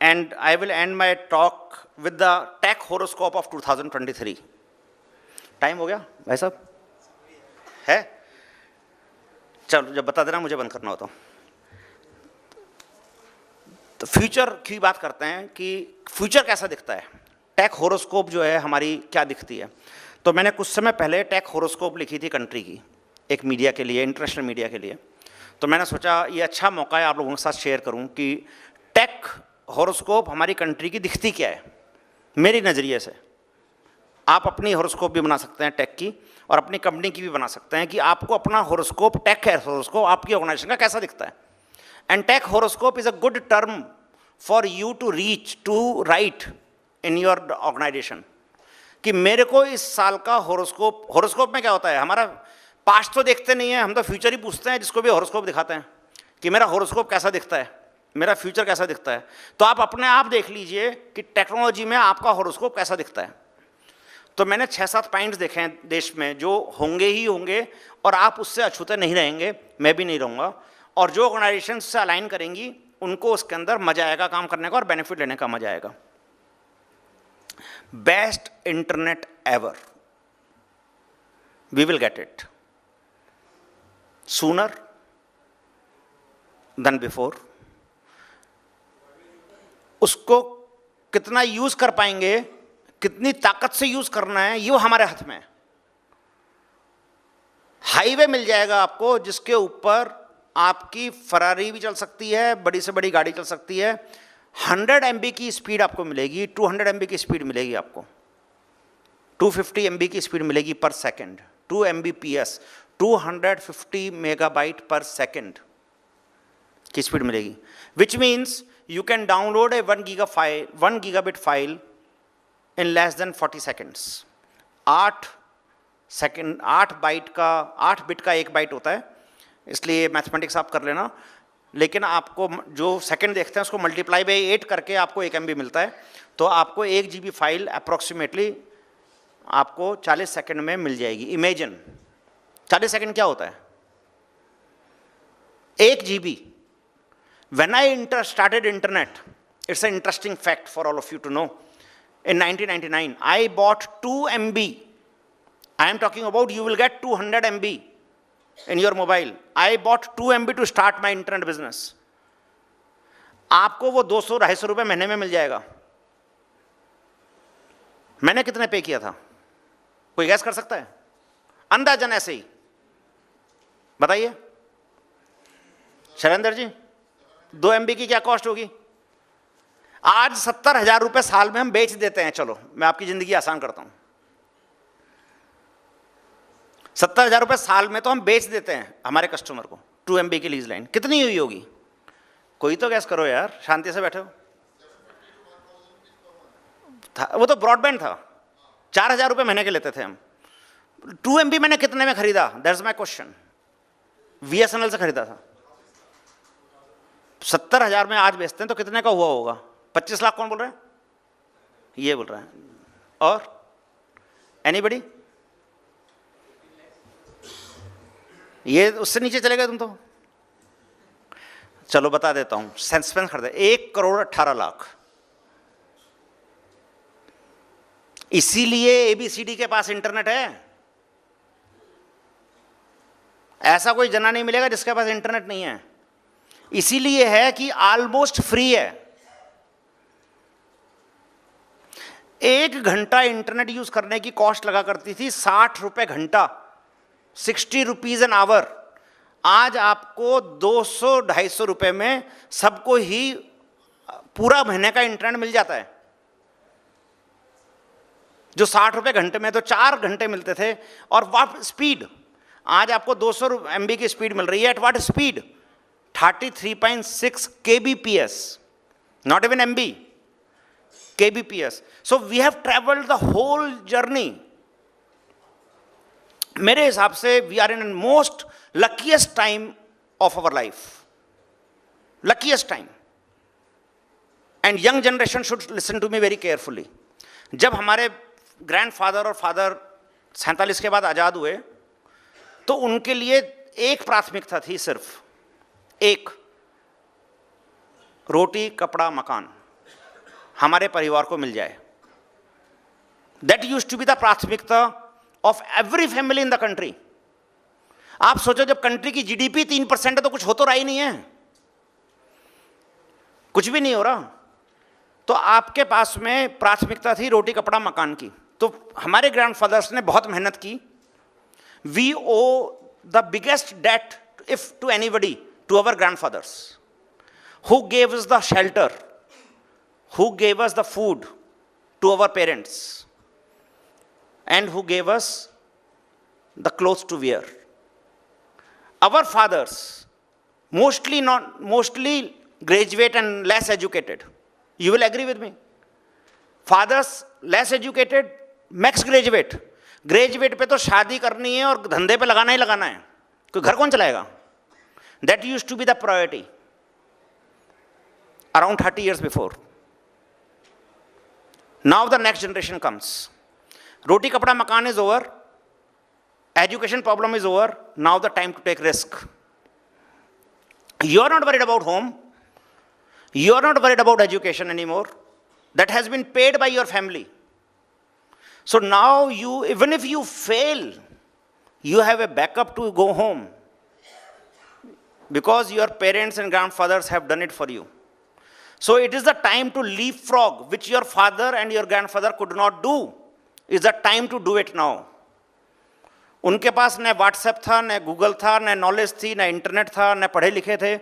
And I will end my talk with the tech horoscope of 2023। Time हो गया भाई साहब? है? चलो जब बता देना मुझे बंद करना होता। तो फ्यूचर की बात करते हैं कि फ्यूचर कैसा दिखता है, टेक होरोस्कोप जो है हमारी क्या दिखती है। तो मैंने कुछ समय पहले टेक होरोस्कोप लिखी थी कंट्री की, एक मीडिया के लिए, इंटरनेशनल मीडिया के लिए। तो मैंने सोचा ये अच्छा मौका है आप लोगों के साथ शेयर करूं कि टेक होरोस्कोप हमारी कंट्री की दिखती क्या है मेरी नज़रिए से। आप अपनी होरोस्कोप भी बना सकते हैं टेक की, और अपनी कंपनी की भी बना सकते हैं कि आपको अपना होरोस्कोप, टेक होरोस्कोप आपकी ऑर्गेनाइजेशन का कैसा दिखता है। And tech horoscope is a good term for you to reach to right in your organisation कि मेरे को इस साल का होरोस्कोप में क्या होता है, हमारा पास्ट तो देखते नहीं है, हम तो फ्यूचर ही पूछते हैं जिसको भी होरोस्कोप दिखाते हैं कि मेरा होरोस्कोप कैसा दिखता है, मेरा फ्यूचर कैसा दिखता है। तो आप अपने आप देख लीजिए कि टेक्नोलॉजी में आपका होरोस्कोप कैसा दिखता है। तो मैंने 6-7 पॉइंट्स देखे हैं देश में जो होंगे ही होंगे, और आप उससे अछूते नहीं रहेंगे, मैं भी नहीं रहूँगा। और जो ऑर्गेनाइजेशन से अलाइन करेंगी उनको उसके अंदर मजा आएगा काम करने का और बेनिफिट लेने का मजा आएगा। Best internet ever, we will get it sooner than before. उसको कितना यूज कर पाएंगे, कितनी ताकत से यूज करना है, ये हमारे हाथ में है। हाईवे मिल जाएगा आपको जिसके ऊपर आपकी फरारी भी चल सकती है, बड़ी से बड़ी गाड़ी चल सकती है। 100 MB की स्पीड आपको मिलेगी, 200 MB की स्पीड मिलेगी आपको, 250 MB की स्पीड मिलेगी पर सेकंड, 2 Mbps 250 मेगाबाइट पर सेकंड की स्पीड मिलेगी, which means you can download a 1 gigabit file in less than 40 seconds। 8 bite का, 8 बिट का 1 बाइट होता है, इसलिए मैथमेटिक्स आप कर लेना। लेकिन आपको जो सेकंड देखते हैं उसको मल्टीप्लाई बाई 8 करके आपको 1 MB मिलता है। तो आपको 1 GB फाइल अप्रोक्सीमेटली आपको 40 सेकंड में मिल जाएगी। इमेजिन 40 सेकंड क्या होता है, 1 GB। When I started internet, it's an interesting fact for all of you to know. In 1999, I bought 2 MB. I am talking about you will get 200 MB in your mobile. I bought 2 MB to start my internet business. आपको वो 200-250 रुपये महीने में मिल जाएगा। मैंने कितने पे किया था, कोई गैस कर सकता है? अंदाजन ऐसे ही बताइए शैलेंद्र जी, 2 MB की क्या कॉस्ट होगी? आज 70,000 रुपये साल में हम बेच देते हैं। चलो मैं आपकी जिंदगी आसान करता हूं, 70,000 रुपये साल में तो हम बेच देते हैं हमारे कस्टमर को 2 MB की लीज लाइन। कितनी हुई होगी? कोई तो गैस करो यार, शांति से बैठे हो। वो तो ब्रॉडबैंड था, 4,000 रुपये महीने के लेते थे हम। 2 MB मैंने कितने में खरीदा? That's my question. VSNL से खरीदा था, 70,000 में आज बेचते हैं तो कितने का हुआ होगा? 25 लाख। कौन बोल रहा है? ये बोल रहा है। और एनीबडी? ये उससे नीचे चले गए तुम तो। चलो बता देता हूं, सस्पेंस कर दे। 1,18,00,000। इसीलिए ABCD के पास इंटरनेट है। ऐसा कोई जना नहीं मिलेगा जिसके पास इंटरनेट नहीं है। इसीलिए है कि ऑलमोस्ट फ्री है। 1 घंटा इंटरनेट यूज करने की कॉस्ट लगा करती थी 60 रुपए घंटा, 60 रुपीज एन आवर। आज आपको 200-250 रुपए में सबको ही पूरा महीने का इंटरनेट मिल जाता है। जो 60 रुपए घंटे में तो 4 घंटे मिलते थे। और वाट स्पीड, आज आपको 200 MB की स्पीड मिल रही है। At what speed? 33.6 kbps, not even MB, kbps. So we have traveled the whole journey. मेरे हिसाब से we are in the most luckiest time of our life, luckiest time. And young generation should listen to me very carefully. जब हमारे grandfather और father 47 के बाद आज़ाद हुए तो उनके लिए एक प्राथमिकता थी, सिर्फ एक, रोटी कपड़ा मकान हमारे परिवार को मिल जाए। That used to be the प्राथमिकता of every family in the country. आप सोचो, जब कंट्री की जीडीपी 3% है तो कुछ हो तो रहा ही नहीं है, कुछ भी नहीं हो रहा। तो आपके पास में प्राथमिकता थी रोटी कपड़ा मकान की। तो हमारे ग्रैंडफादर्स ने बहुत मेहनत की। We owe the biggest debt if to anybody to our grandfathers who gave us the shelter, who gave us the food to our parents, and who gave us the clothes to wear. Our fathers, mostly graduate and less educated. You will agree with me. Fathers less educated, max graduate. Graduate पे तो शादी करनी है और धंधे पे लगाना ही लगाना है, कोई घर कौन चलाएगा? That used to be the priority around 30 years before. Now the next generation comes. Roti kapda makan is over. Education problem is over. Now the time to take risk. You are not worried about home. You are not worried about education anymore. That has been paid by your family. So now you, even if you fail, you have a backup to go home, because your parents and grandfathers have done it for you. So it is the time to leapfrog, which your father and your grandfather could not do. It's the time to do it now. उनके पास न WhatsApp था, न Google था, न knowledge थी, न internet था, न पढ़े लिखे थे,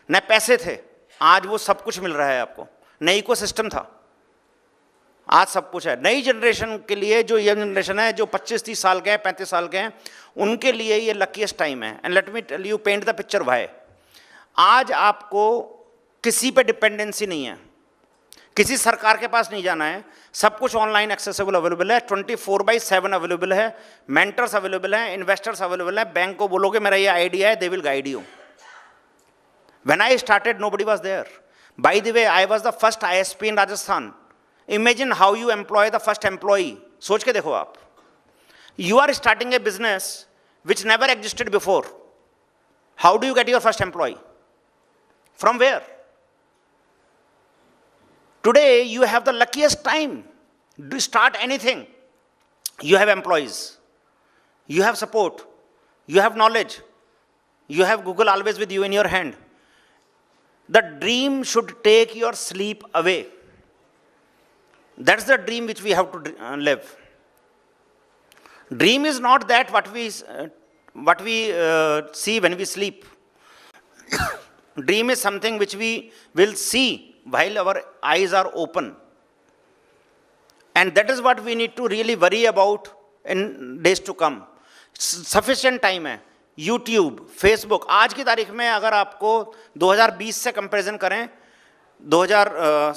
न पैसे थे। आज वो सब कुछ मिल रहा है आपको। न इकोसिस्टम था, आज सब कुछ है। नई जनरेशन के लिए, जो यंग जनरेशन है, जो 25-30 साल के हैं, 35 साल के हैं, उनके लिए ये लकीस्ट टाइम है। And let me tell you, paint the picture why. आज आपको किसी पे डिपेंडेंसी नहीं है, किसी सरकार के पास नहीं जाना है, सब कुछ ऑनलाइन एक्सेसिबल अवेलेबल है, 24/7 अवेलेबल है, मेंटर्स अवेलेबल हैं, इन्वेस्टर्स अवेलेबल है। बैंक को बोलोगे मेरा ये आइडिया है, they will guide you. When I started nobody was there. By the way, I was the first ISP in Rajasthan. Imagine how you employ the first employee. सोच के देखो आप, you are starting a business which never existed before. How do you get your first employ? From where? Today, you have the luckiest time to start anything. You have employees, you have support, you have knowledge, you have Google always with you in your hand. The dream should take your sleep away. That's the dream which we have to live. Dream is not that what we see when we sleep. Dream is something which we will see while our eyes are open. And that is what we need to really worry about in days to come. Sufficient time है। YouTube, Facebook, आज की तारीख में अगर आपको 2020 से comparison करें,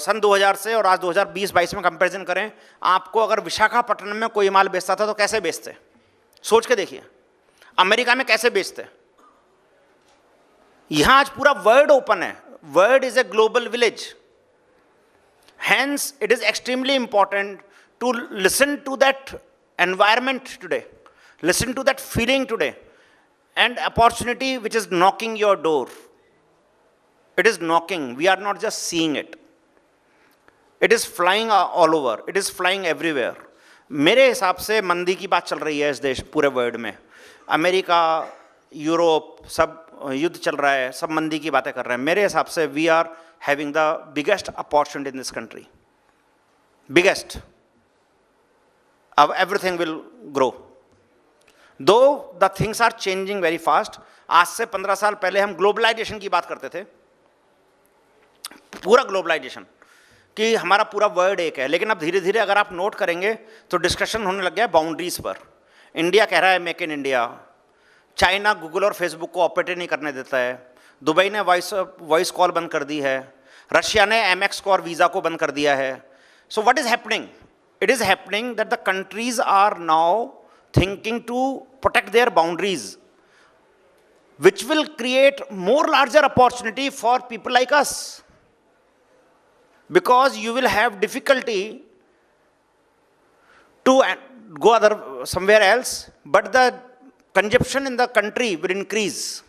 सन 2000 से और आज 2020-22 में कंपैरिजन करें, आपको अगर विशाखापट्टनम में कोई माल बेचता था तो कैसे बेचते? सोच के देखिए। अमेरिका में कैसे बेचते? यहाँ आज पूरा वर्ल्ड ओपन है। World is a global village. Hence, it is extremely important to listen to that environment today, listen to that feeling today, and opportunity which is knocking your door. It is knocking. We are not just seeing it. It is flying all over. It is flying everywhere. मेरे हिसाब से मंदी की बात चल रही है इस देश, पूरे वर्ल्ड में। अमेरिका, यूरोप, सब युद्ध चल रहा है, सब मंदी की बातें कर रहे हैं। मेरे हिसाब से we are having the biggest opportunity in this country. Biggest. Everything will grow. Though the things are changing very fast. आज से 15 साल पहले हम ग्लोबलाइजेशन की बात करते थे, पूरा ग्लोबलाइजेशन, कि हमारा पूरा वर्ल्ड एक है। लेकिन अब धीरे धीरे अगर आप नोट करेंगे तो डिस्कशन होने लग गया है बाउंड्रीज पर। इंडिया कह रहा है make in India, China Google और फेसबुक को ऑपरेट नहीं करने देता है, दुबई ने वॉइस कॉल बंद कर दी है, रशिया ने एमएक्स को और वीज़ा को बंद कर दिया है। So what is happening? It is happening that the countries are now thinking to protect their boundaries, which will create more larger opportunity for people like us, because you will have difficulty to go somewhere else, but the consumption in the country will increase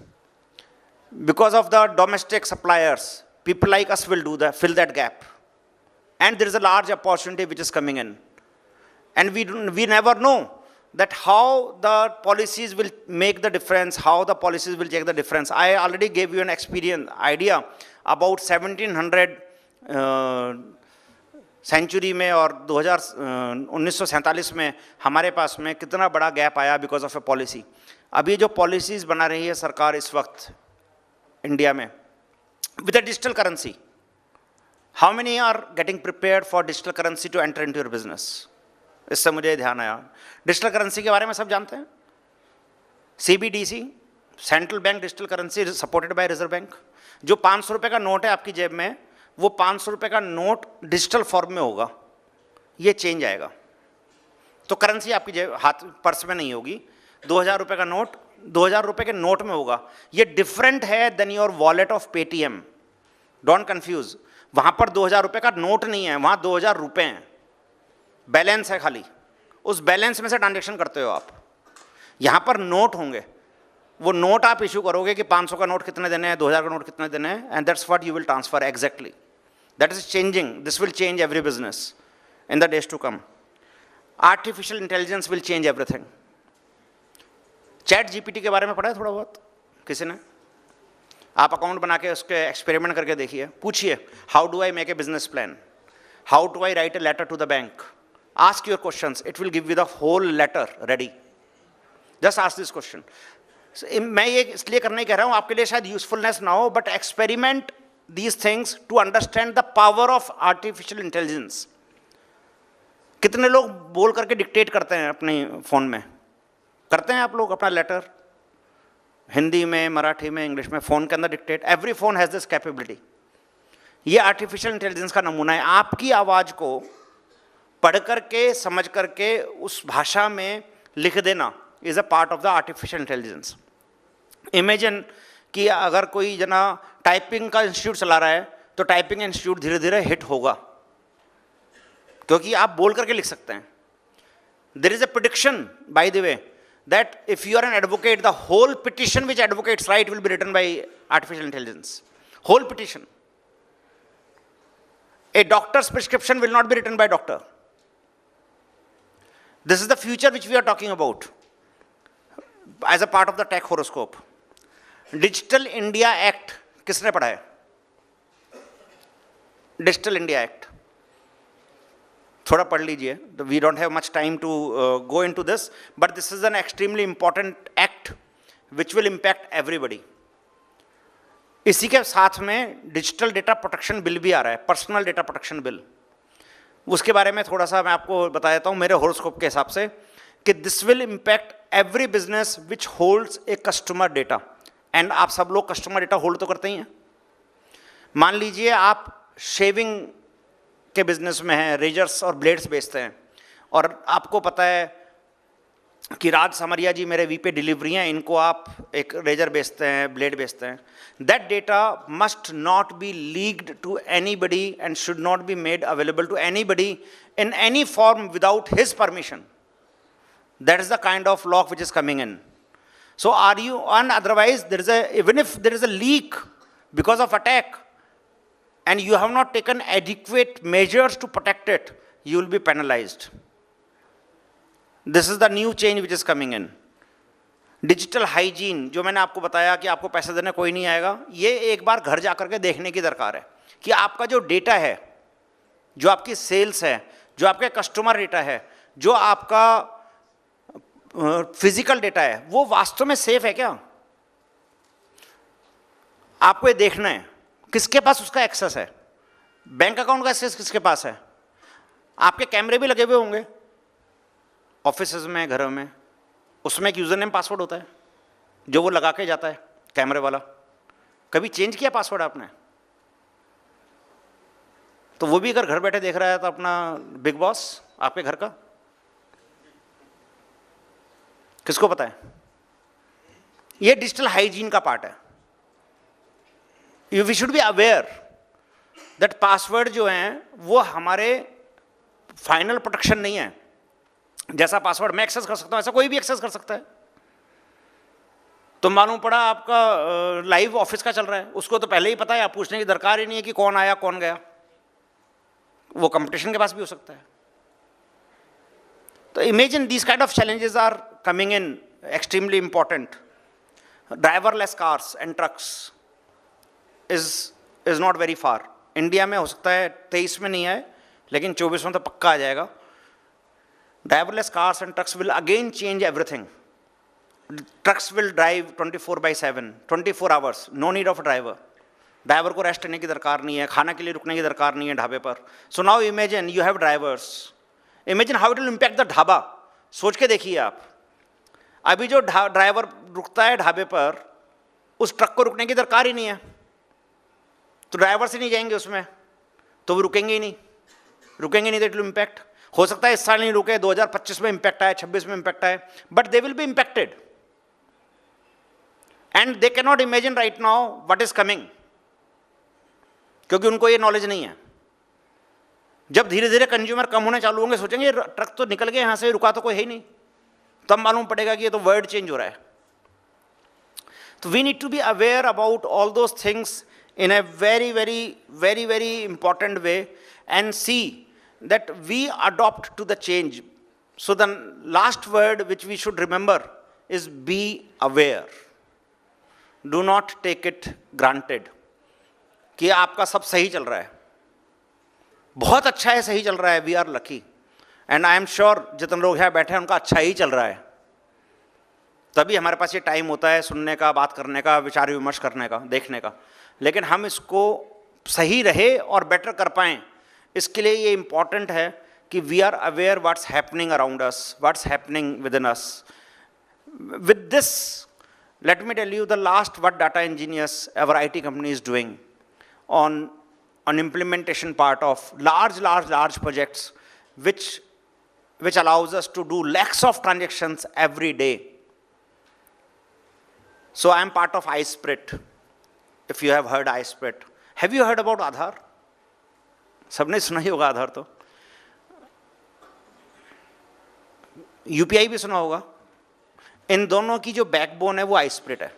because of the domestic suppliers. People like us will fill that gap, and there is a large opportunity which is coming in, and we never know that how the policies will make the difference, how the policies will make the difference. I already gave you an idea about 1700 century में और 1947 में हमारे पास में कितना बड़ा gap आया because of A policy. अभी जो पॉलिसीज़ बना रही है सरकार इस वक्त इंडिया में with a digital currency, how many are getting prepared for digital currency to enter into your business? इससे मुझे ध्यान आया. डिजिटल करेंसी के बारे में सब जानते हैं. CBDC, central bank digital currency supported by reserve bank. जो 500 रुपये का नोट है आपकी जेब में, वो 500 रुपये का नोट डिजिटल फॉर्म में होगा. ये चेंज आएगा. तो करेंसी आपकी जेब हाथ पर्स में नहीं होगी. 2000 रुपये का नोट 2000 रुपये के नोट में होगा. ये डिफरेंट है than your wallet of Paytm. Don't confuse. वहाँ पर 2000 रुपये का नोट नहीं है, वहाँ 2000 रुपये हैं. बैलेंस है खाली. उस बैलेंस में से ट्रांजेक्शन करते हो आप. यहाँ पर नोट होंगे. वो नोट आप इशू करोगे कि 500 का नोट कितने देने हैं, 2000 का नोट कितने देने हैं, and that's what you will transfer exactly. That is changing. This will change every business in the days to come. Artificial intelligence will change everything. ChatGPT के बारे में पढ़ा है थोड़ा बहुत किसी ने? आप अकाउंट बना के उसके एक्सपेरिमेंट करके देखिए. पूछिए how do I make a business plan, how do I write a letter to the bank. Ask your questions, it will give you the whole letter ready. Just ask this question. मैं ये इसलिए करने कह रहा हूँ, आपके लिए शायद यूजफुलनेस ना हो, but experiment these things to understand the power of artificial intelligence. कितने लोग बोल करके डिक्टेट करते हैं अपने फ़ोन में? करते हैं आप लोग अपना लेटर हिंदी में, मराठी में, इंग्लिश में, फ़ोन के अंदर dictate. Every phone has this capability. ये आर्टिफिशियल इंटेलिजेंस का नमूना है. आपकी आवाज़ को पढ़ करके, समझ करके, उस भाषा में लिख देना is a part of the artificial intelligence. Imagine कि अगर कोई जना टाइपिंग का इंस्टीट्यूट चला रहा है, तो टाइपिंग इंस्टीट्यूट धीरे धीरे हिट होगा, क्योंकि आप बोल करके लिख सकते हैं. There is a prediction by the way that if you are an advocate, the whole petition which advocates write will be written by artificial intelligence. Whole petition. A doctor's prescription will not be written by doctor. This is the future which we are talking about as a part of the tech horoscope. Digital India Act किसने पढ़ा है? Digital India Act. थोड़ा पढ़ लीजिए. We don't have much time to go into this, but this is an extremely important act which will impact everybody. इसी के साथ में डिजिटल डेटा प्रोटेक्शन बिल भी आ रहा है, पर्सनल डेटा प्रोटेक्शन बिल. उसके बारे में थोड़ा सा मैं आपको बता देता हूँ मेरे हॉरोस्कोप के हिसाब से, कि this will impact every business which holds a customer data. And आप सब लोग कस्टमर डेटा होल्ड तो करते ही हैं. मान लीजिए आप शेविंग के बिजनेस में हैं, रेजर्स और ब्लेड्स बेचते हैं, और आपको पता है कि राज समरिया जी मेरे वी पे डिलीवरी हैं, इनको आप एक रेजर बेचते हैं, ब्लेड बेचते हैं. That data must not be leaked to anybody and should not be made available to anybody in any form without his permission. That is the kind of law which is coming in. So are you on, otherwise there is a, even if there is a leak because of attack and you have not taken adequate measures to protect it, you will be penalized. This is the new change which is coming in. Digital hygiene, जो मैंने आपको बताया कि आपको पैसे देने कोई नहीं आएगा, ये एक बार घर जा करके देखने की दरकार है कि आपका जो डेटा है, जो आपकी सेल्स है, जो आपके कस्टमर डेटा है, जो आपका फिजिकल डेटा है, वो वास्तव में सेफ है क्या? आपको ये देखना है किसके पास उसका एक्सेस है. बैंक अकाउंट का एक्सेस किसके पास है? आपके कैमरे भी लगे हुए होंगे ऑफिसेज में, घरों में. उसमें एक यूज़र नेम पासवर्ड होता है जो वो लगा के जाता है कैमरे वाला. कभी चेंज किया पासवर्ड आपने? तो वो भी अगर घर बैठे देख रहा है तो अपना बिग बॉस आपके घर का किसको पता है? ये डिजिटल हाइजीन का पार्ट है. We should be aware that password जो हैं वो हमारे फाइनल प्रोटेक्शन नहीं है. जैसा पासवर्ड मैं एक्सेस कर सकता हूं ऐसा कोई भी एक्सेस कर सकता है। तो मालूम पड़ा आपका लाइव ऑफिस का चल रहा है, उसको तो पहले ही पता है, आप पूछने की दरकार ही नहीं है कि कौन आया कौन गया, वो कंपटीशन के पास भी हो सकता है। तो imagine these kind of challenges are coming in, extremely important. Driverless cars and trucks is not very far. India में हो सकता है 23 में नहीं आए, लेकिन 24 में तो पक्का आ जाएगा। Driverless cars and trucks will again change everything. Trucks will drive 24/7, 24 hours, no need of driver. Driver को रेस्ट लेने की दरकार नहीं है, खाना के लिए रुकने की दरकार नहीं है ढाबे पर। So now imagine you have drivers, imagine how it will impact the dhaba. सोच के देखिए आप, अभी जो ड्राइवर रुकता है ढाबे पर, उस ट्रक को रुकने की दरकार ही नहीं है, तो ड्राइवर से नहीं जाएंगे उसमें, तो वो रुकेंगे ही नहीं, रुकेंगे नहीं, दैट विल इम्पैक्ट। हो सकता है इस साल नहीं रुके, 2025 में इम्पैक्ट आए, 26 में इम्पैक्ट आए, but they will be impacted and they can not imagine right now what is coming, क्योंकि उनको ये नॉलेज नहीं है। जब धीरे धीरे कंज्यूमर कम होने चालू होंगे, सोचेंगे ट्रक तो निकल गए यहाँ से, रुका तो कोई है ही नहीं, तब मालूम पड़ेगा कि ये तो वर्ल्ड चेंज हो रहा है। तो we need to be aware about all those things in a very important way and see that we adopt to the change. So the last word which we should remember is be aware. Do not take it granted कि आपका सब सही चल रहा है, बहुत अच्छा है, सही चल रहा है, we are lucky and I am sure जितने लोग यहाँ बैठे हैं उनका अच्छा ही चल रहा है। तभी हमारे पास ये टाइम होता है सुनने का, बात करने का, विचार विमर्श करने का, देखने का। लेकिन हम इसको सही रहे और बेटर कर पाएँ, इसके लिए ये इम्पॉर्टेंट है कि we are aware what's happening around us, what's happening with in us. With this let me tell you the last what data engineers our IT company is doing on implementation part of large projects which allows us to do lakhs of transactions every day. So I am part of iSprit. If you have heard iSprit, have you heard about Aadhaar? सबने सुना ही होगा आधार, तो UPI भी सुना होगा। इन दोनों की जो बैकबोन है वो iSprit है।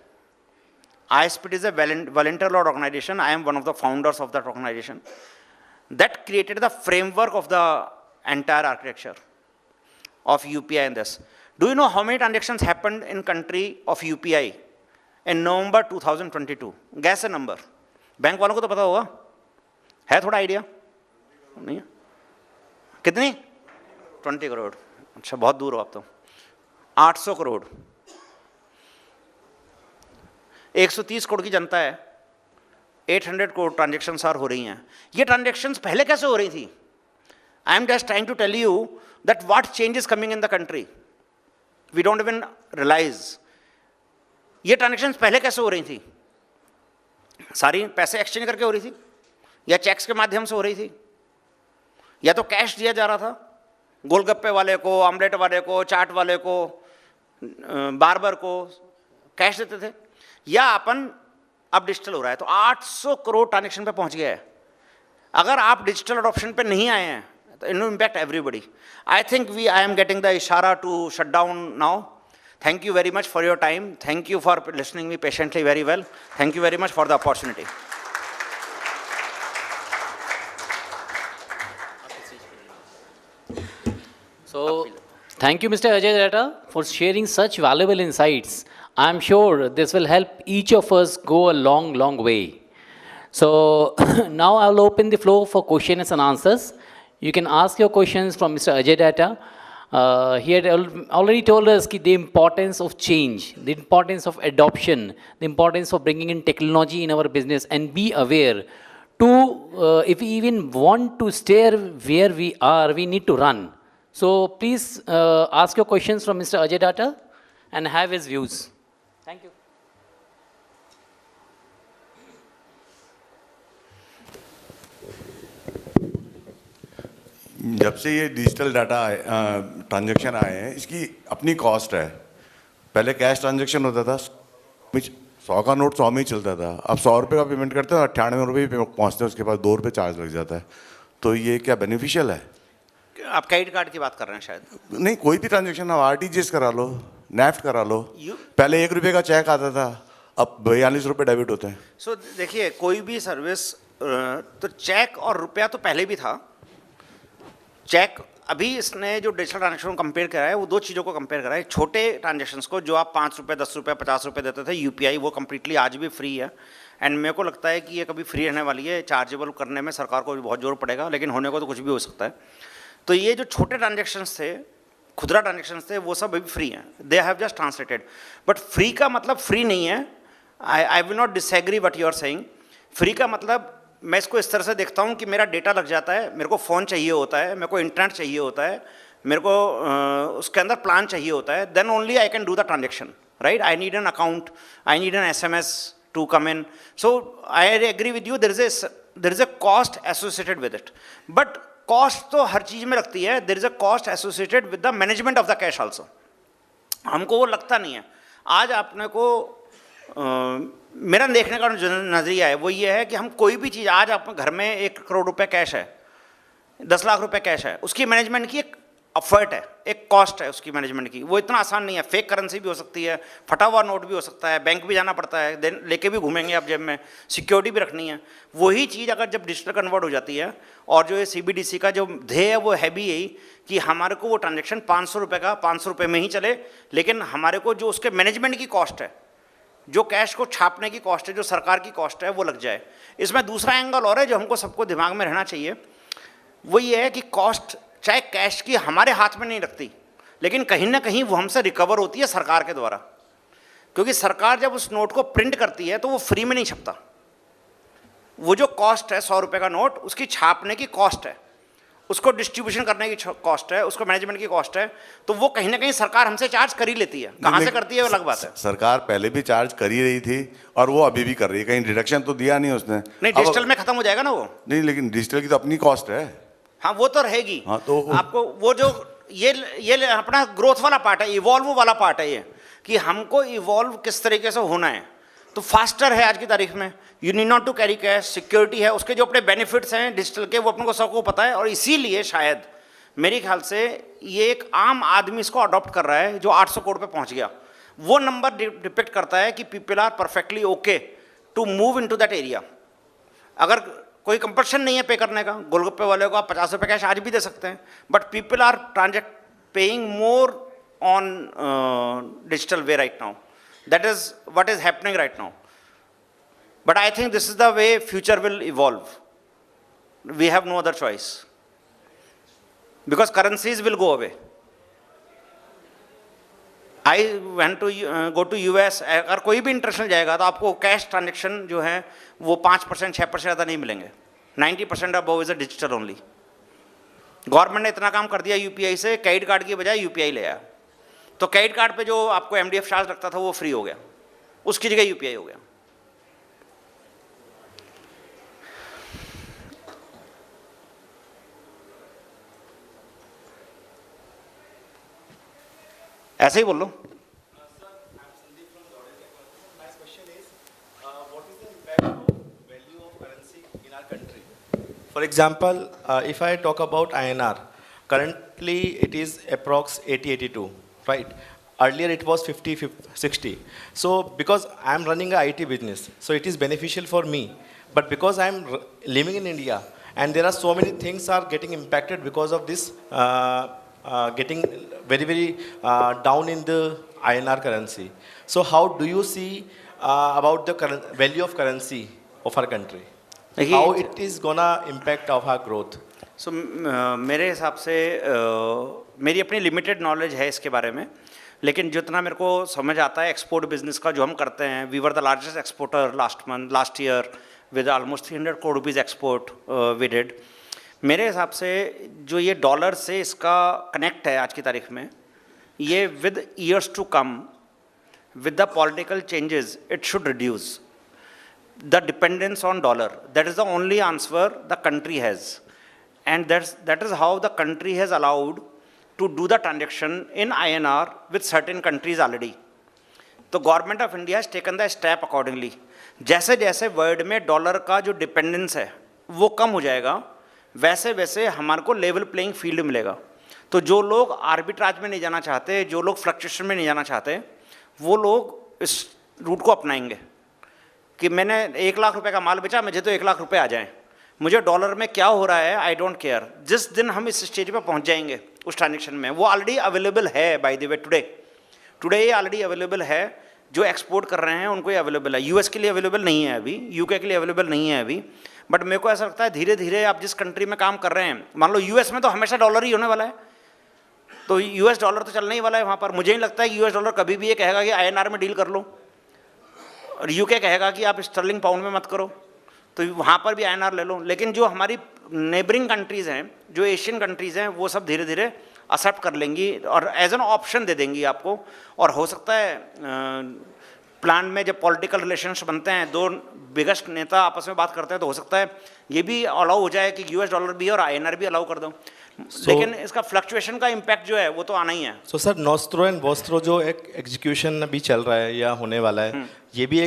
iSprit is a volunteer organization. I am one of the founders of that organization that created the framework of the entire architecture of UPI in this. Do you know how many transactions happened in country of UPI in November 2022? Guess a number. Bank वालों को तो पता होगा, है थोड़ा idea? नहीं है? कितनी? 20 करोड़। अच्छा, बहुत दूर हो आप तो। 800 करोड़, 130 करोड़ की जनता है, 800 करोड़ ट्रांजेक्शन्स आर हो रही हैं। ये ट्रांजेक्शन्स पहले कैसे हो रही थी? I am just trying to tell you that what change is coming in the country, we don't even realise. ये ट्रांजेक्शन्स पहले कैसे हो रही थी? सारी पैसे एक्सचेंज करके हो रही थी, या चेक्स के माध्यम से हो रही थी, या तो कैश दिया जा रहा था गोलगप्पे वाले को, ऑमलेट वाले को, चाट वाले को, बार्बर को कैश देते थे, या अपन अब डिजिटल हो रहा है। तो 800 करोड़ ट्रांजेक्शन पे पहुंच गया है। अगर आप डिजिटल अडॉप्शन पे नहीं आए हैं तो it will impact everybody. I think I am getting the इशारा to shut down now. Thank you very much for your time. Thank you for listening me patiently very well. Thank you very much for the opportunity. So, thank you, Mr. Ajay Datta, for sharing such valuable insights. I am sure this will help each of us go a long way. So, now I will open the floor for questions and answers. You can ask your questions from Mr. Ajay Datta. He had already told us the importance of change, the importance of adoption, the importance of bringing in technology in our business, and be aware to, if we even want to stay where we are, we need to run. So please ask your questions from Mr. Ajay Datta and have his views. Thank you. जब से ये digital data transaction आए हैं, इसकी अपनी cost है। पहले cash transaction होता था, 100 का नोट 100 में ही चलता था। अब 100 रुपये का पेमेंट करते हैं, 98 रुपये पे पहुँचते हैं, उसके बाद 2 रुपये चार्ज लग जाता है। तो ये क्या बेनिफिशियल है? आप क्रेडिट कार्ड की बात कर रहे हैं शायद। नहीं, कोई भी ट्रांजेक्शन आप आरटीजीएस करा लो, नेफ्ट करा लो। पहले 1 रुपये का चेक आता था, अब 42 रुपये डेबिट होते हैं। सो देखिए, कोई भी सर्विस, तो चेक और रुपया तो पहले भी था। चेक अभी इसने जो डिजिटल ट्रांजेक्शन को कंपेयर करा है, वो दो चीज़ों को कंपेयर करा है। छोटे ट्रांजेक्शंस को जो आप 5 रुपये, 10 रुपये, 50 रुपये देते थे यूपीआई, वो कम्प्लीटली आज भी फ्री है। एंड मेरे को लगता है कि ये कभी फ्री रहने वाली है। चार्जेबल करने में सरकार को भी बहुत जोर पड़ेगा, लेकिन होने को तो कुछ भी हो सकता है। तो ये जो छोटे ट्रांजेक्शन्स थे, खुदरा ट्रांजेक्शन्स थे, वो सब अभी फ्री हैं। They have just translated. But free का मतलब फ्री नहीं है। I will not disagree what you are saying. Free का मतलब मैं इसको इस तरह से देखता हूँ कि मेरा डेटा लग जाता है, मेरे को फ़ोन चाहिए होता है, मेरे को इंटरनेट चाहिए होता है, मेरे को उसके अंदर प्लान चाहिए होता है, then only I can do the transaction, right? I need an account, I need an SMS to come in. So I agree with you, there is a cost associated with it. But cost तो हर चीज़ में लगती है. There is a cost associated with the management of the cash also. हमको वो लगता नहीं है. आज आपने को मेरा देखने का जो नज़रिया है वो ये है कि हम कोई भी चीज़, आज आप घर में 1 करोड़ रुपए कैश है, 10 लाख रुपए कैश है, उसकी मैनेजमेंट की एक एफर्ट है, एक कॉस्ट है उसकी मैनेजमेंट की. वो इतना आसान नहीं है. फेक करेंसी भी हो सकती है, फटा हुआ नोट भी हो सकता है, बैंक भी जाना पड़ता है, देन लेके भी घूमेंगे आप जेब में, सिक्योरिटी भी रखनी है. वही चीज़ अगर जब डिजिटल कन्वर्ट हो जाती है, और जो ये CBDC का जो ध्येय है वो है भी यही कि हमारे को वो ट्रांजेक्शन 500 रुपये का 500 रुपये में ही चले, लेकिन हमारे को जो उसके मैनेजमेंट की कॉस्ट है, जो कैश को छापने की कॉस्ट है, जो सरकार की कॉस्ट है, वो लग जाए. इसमें दूसरा एंगल और है जो हमको सबको दिमाग में रहना चाहिए. वो ये है कि कॉस्ट चाहे कैश की हमारे हाथ में नहीं लगती, लेकिन कहीं ना कहीं वो हमसे रिकवर होती है सरकार के द्वारा. क्योंकि सरकार जब उस नोट को प्रिंट करती है तो वो फ्री में नहीं छपता. वो जो कॉस्ट है 100 रुपये का नोट, उसकी छापने की कॉस्ट है, उसको डिस्ट्रीब्यूशन करने की कॉस्ट है, उसको मैनेजमेंट की कॉस्ट है, तो वो कहीं ना कहीं सरकार हमसे चार्ज कर ही लेती है. कहाँ से करती है वो अलग बात है. सरकार पहले भी चार्ज कर ही रही थी और वो अभी भी कर रही है. कहीं डिडक्शन तो दिया नहीं उसने. नहीं, डिजिटल में खत्म हो जाएगा ना वो. नहीं, लेकिन डिजिटल की तो अपनी कॉस्ट है. हाँ, वो तो रहेगी. हाँ, तो आपको वो जो ये अपना ग्रोथ वाला पार्ट है, इवॉल्व वाला पार्ट है ये, कि हमको इवॉल्व किस तरीके से होना है. तो फास्टर है आज की तारीख में. You need not to carry cash, security है, उसके जो अपने बेनिफिट्स हैं डिजिटल के, वो अपने को सबको पता है. और इसीलिए शायद मेरे ख्याल से ये एक आम आदमी इसको अडॉप्ट कर रहा है जो 800 करोड़ पे पहुंच गया. वो नंबर डिपेक्ट करता है कि people are perfectly okay to move into that area. अगर कोई कंपल्शन नहीं है पे करने का, गोलगप्पे वाले को आप 50 रुपये कैश आज भी दे सकते हैं, but people are paying more on digital way right now. That is what is happening right now. But I think this is the way future will evolve. We have no other choice. Because currencies will go away. I went to go to US. अगर कोई भी international जाएगा तो आपको cash transaction जो है वो 5%, 6% ज़्यादा नहीं मिलेंगे. 90% above is a digital only. Government ने इतना काम कर दिया UPI से, क्रेडिट कार्ड की बजाय UPI ले आया. तो क्रेडिट कार्ड पे जो आपको MDF चार्ज लगता था वो फ्री हो गया, उसकी जगह UPI हो गया. ऐसे ही बोल लो. For example, if I talk about INR, currently it is approx 80-82, right? Earlier it was 50-60. So because I am running a IT business, so it is beneficial for me. But because I am living in India, and there are so many things are getting impacted because of this, getting very down in the INR currency. So how do you see about the value of currency of our country? How it is gonna impact of our growth? So मेरे हिसाब से मेरी अपनी limited knowledge है इसके बारे में, लेकिन जितना मेरे को समझ आता है एक्सपोर्ट बिजनेस का जो हम करते हैं, we were the largest exporter last year with almost 300 crore rupees export we did. मेरे हिसाब से जो ये डॉलर से इसका कनेक्ट है आज की तारीख में, ये with years to come with the political changes it should reduce the dependence on dollar. That is the only answer the country has, and that is how the country has allowed to do the transaction in INR with certain countries already. तो government of India has taken the step accordingly. जैसे जैसे world में dollar का जो dependence है वो कम हो जाएगा, वैसे वैसे हमारे को लेवल प्लेइंग फील्ड मिलेगा। तो जो लोग आर्बिट्राज में नहीं जाना चाहते, जो लोग फ्लक्चुएशन में नहीं जाना चाहते, वो लोग इस रूट को अपनाएंगे कि मैंने 1 लाख रुपए का माल बेचा, मुझे तो 1 लाख रुपए आ जाएं, मुझे डॉलर में क्या हो रहा है आई डोंट केयर। जिस दिन हम इस स्टेज पे पहुंच जाएंगे उस ट्रांजेक्शन में, वो ऑलरेडी अवेलेबल है बाय द वे टुडे ये ऑलरेडी अवेलेबल है। जो एक्सपोर्ट कर रहे हैं उनको ये अवेलेबल है, यूएस के लिए अवेलेबल नहीं है अभी, यूके के लिए अवेलेबल नहीं है अभी, बट मेरे को ऐसा लगता है धीरे धीरे आप जिस कंट्री में काम कर रहे हैं, मान लो यूएस में तो हमेशा डॉलर ही होने वाला है, तो यूएस डॉलर तो चलने ही वाला है वहाँ पर। मुझे नहीं लगता है कि यूएस डॉलर कभी भी ये कहेगा कि आईएनआर में डील कर लो, और यूके कहेगा कि आप स्टर्लिंग पाउंड में मत करो, तो वहाँ पर भी आईएनआर ले लो। लेकिन जो हमारी नेबरिंग कंट्रीज़ हैं, जो एशियन कंट्रीज़ हैं, वो सब धीरे धीरे एक्सेप्ट कर लेंगी और एज एन ऑप्शन दे देंगी आपको। और हो सकता है प्लान में जब पॉलिटिकल रिलेशंस बनते हैं, दो बिगेस्ट नेता आपस में बात करते हैं, तो हो सकता है ये भी अलाउ हो जाए कि यूएस डॉलर भी और आईएनआर भी अलाउ कर दो। लेकिन इसका फ्लक्चुएशन का इम्पैक्ट जो है वो तो आना ही है। So sir, nostro and vostro जो एक एग्जीक्यूशन अभी चल रहा है या होने वाला है, ये भी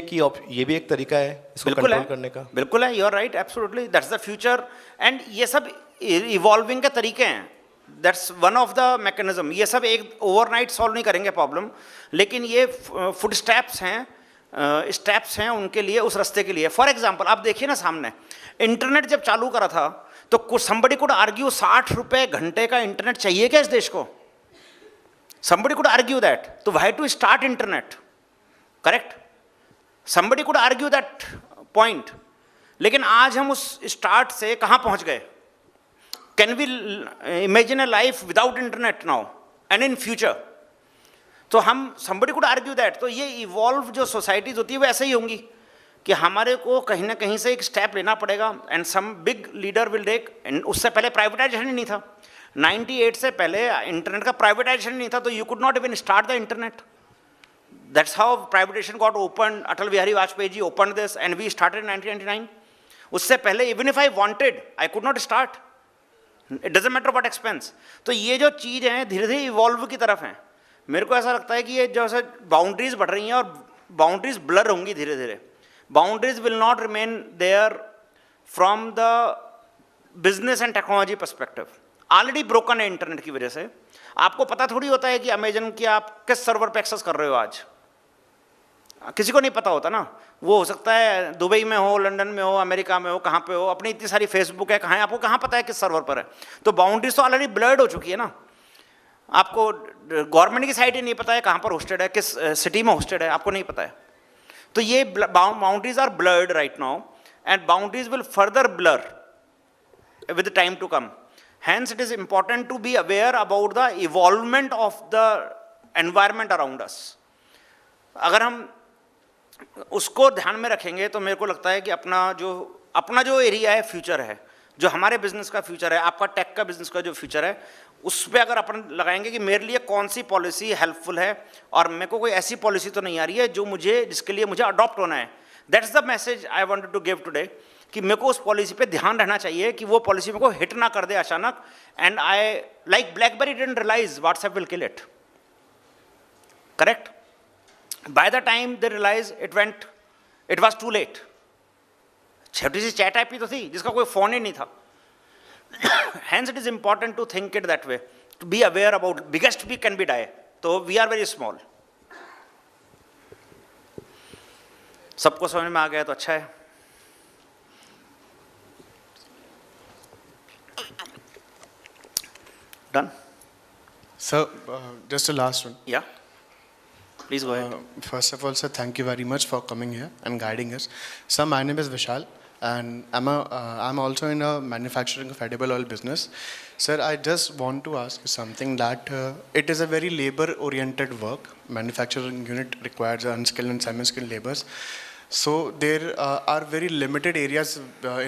एक तरीका है इसको कंट्रोल करने का? बिल्कुल है, you are right, absolutely, that's the future. And ये सब इवॉल्विंग के तरीके हैं, that's one of the mechanism. ये सब एक ओवरनाइट सॉल्व नहीं करेंगे प्रॉब्लम, लेकिन ये फुट स्टेप्स हैं उनके लिए, उस रास्ते के लिए। फॉर एग्जाम्पल आप देखिए ना, सामने इंटरनेट जब चालू करा था तो कुछ somebody could argue 60 रुपए घंटे का इंटरनेट चाहिए क्या इस देश को? somebody could argue that, तो why to start internet, correct? somebody could argue that point, लेकिन आज हम उस स्टार्ट से कहाँ पहुँच गए? can we imagine a life without internet now and in future? तो हम somebody could argue that, तो ये इवॉल्व जो सोसाइटीज होती है वो ऐसे ही होंगी कि हमारे को कहीं ना कहीं से एक स्टेप लेना पड़ेगा, and some big leader will take. And उससे पहले प्राइवेटाइजेशन ही नहीं था, 98 से पहले इंटरनेट का प्राइवेटाइजेशन नहीं था, तो you could not even start the internet. That's how privatisation got open, Atal Bihari Vajpayee ji open this and we started in 1999। उससे पहले even if I wanted I could not start, it doesn't matter what expense. तो ये जो चीज़ है धीरे धीरे evolve की तरफ है। मेरे को ऐसा लगता है कि ये जो है बाउंड्रीज बढ़ रही हैं और बाउंड्रीज ब्लर होंगी धीरे धीरे। Boundaries will not remain there from the business and technology perspective. Already broken है इंटरनेट की वजह से। आपको पता थोड़ी होता है कि अमेजन की आप किस सर्वर पे एक्सेस कर रहे हो आज, किसी को नहीं पता होता ना। वो हो सकता है दुबई में हो, लंदन में हो, अमेरिका में हो, कहाँ पे हो, अपनी इतनी सारी फेसबुक है, कहाँ है, आपको कहाँ पता है किस सर्वर पर है? तो बाउंड्रीज तो ऑलरेडी ब्लर्ड हो चुकी है ना। आपको गवर्नमेंट की साइट ही नहीं पता है कहाँ पर होस्टेड है, किस सिटी में होस्टेड है, आपको नहीं पता है। तो ये boundaries are blurred right now, and boundaries will further blur with the time to come. Hence, it is important to be aware about the evolvement of the environment around us. अगर हम उसको ध्यान में रखेंगे तो मेरे को लगता है कि अपना जो एरिया है फ्यूचर है, जो हमारे बिजनेस का फ्यूचर है, आपका टेक का बिजनेस का जो फ्यूचर है, उस पर अगर अपन लगाएंगे कि मेरे लिए कौन सी पॉलिसी हेल्पफुल है और मेरे को कोई ऐसी पॉलिसी तो नहीं आ रही है जिसके लिए मुझे अडॉप्ट होना है। That's the message I wanted to give today, कि मेरे को उस पॉलिसी पे ध्यान रहना चाहिए कि वो पॉलिसी मेरे को हिट ना कर दे अचानक। And I like BlackBerry didn't realise WhatsApp will kill it, correct? By the time they realise it was too late. छोटी सी चैट ऐप ही तो थी जिसका कोई फोन ही नहीं था। Hence it is important to think it that way, to be aware about biggest we can be die, so we are very small. सबको समझ में आ गया तो अच्छा है। Done? Sir, just a last one. Yeah. Please go ahead. First of all, sir, thank you very much for coming here and guiding us. Sir, my name is Vishal, and I'm also in a manufacturing of edible oil business. Sir, I just want to ask you something that it is a very labor-oriented work. Manufacturing unit requires unskilled and semi-skilled laborers. So there are very limited areas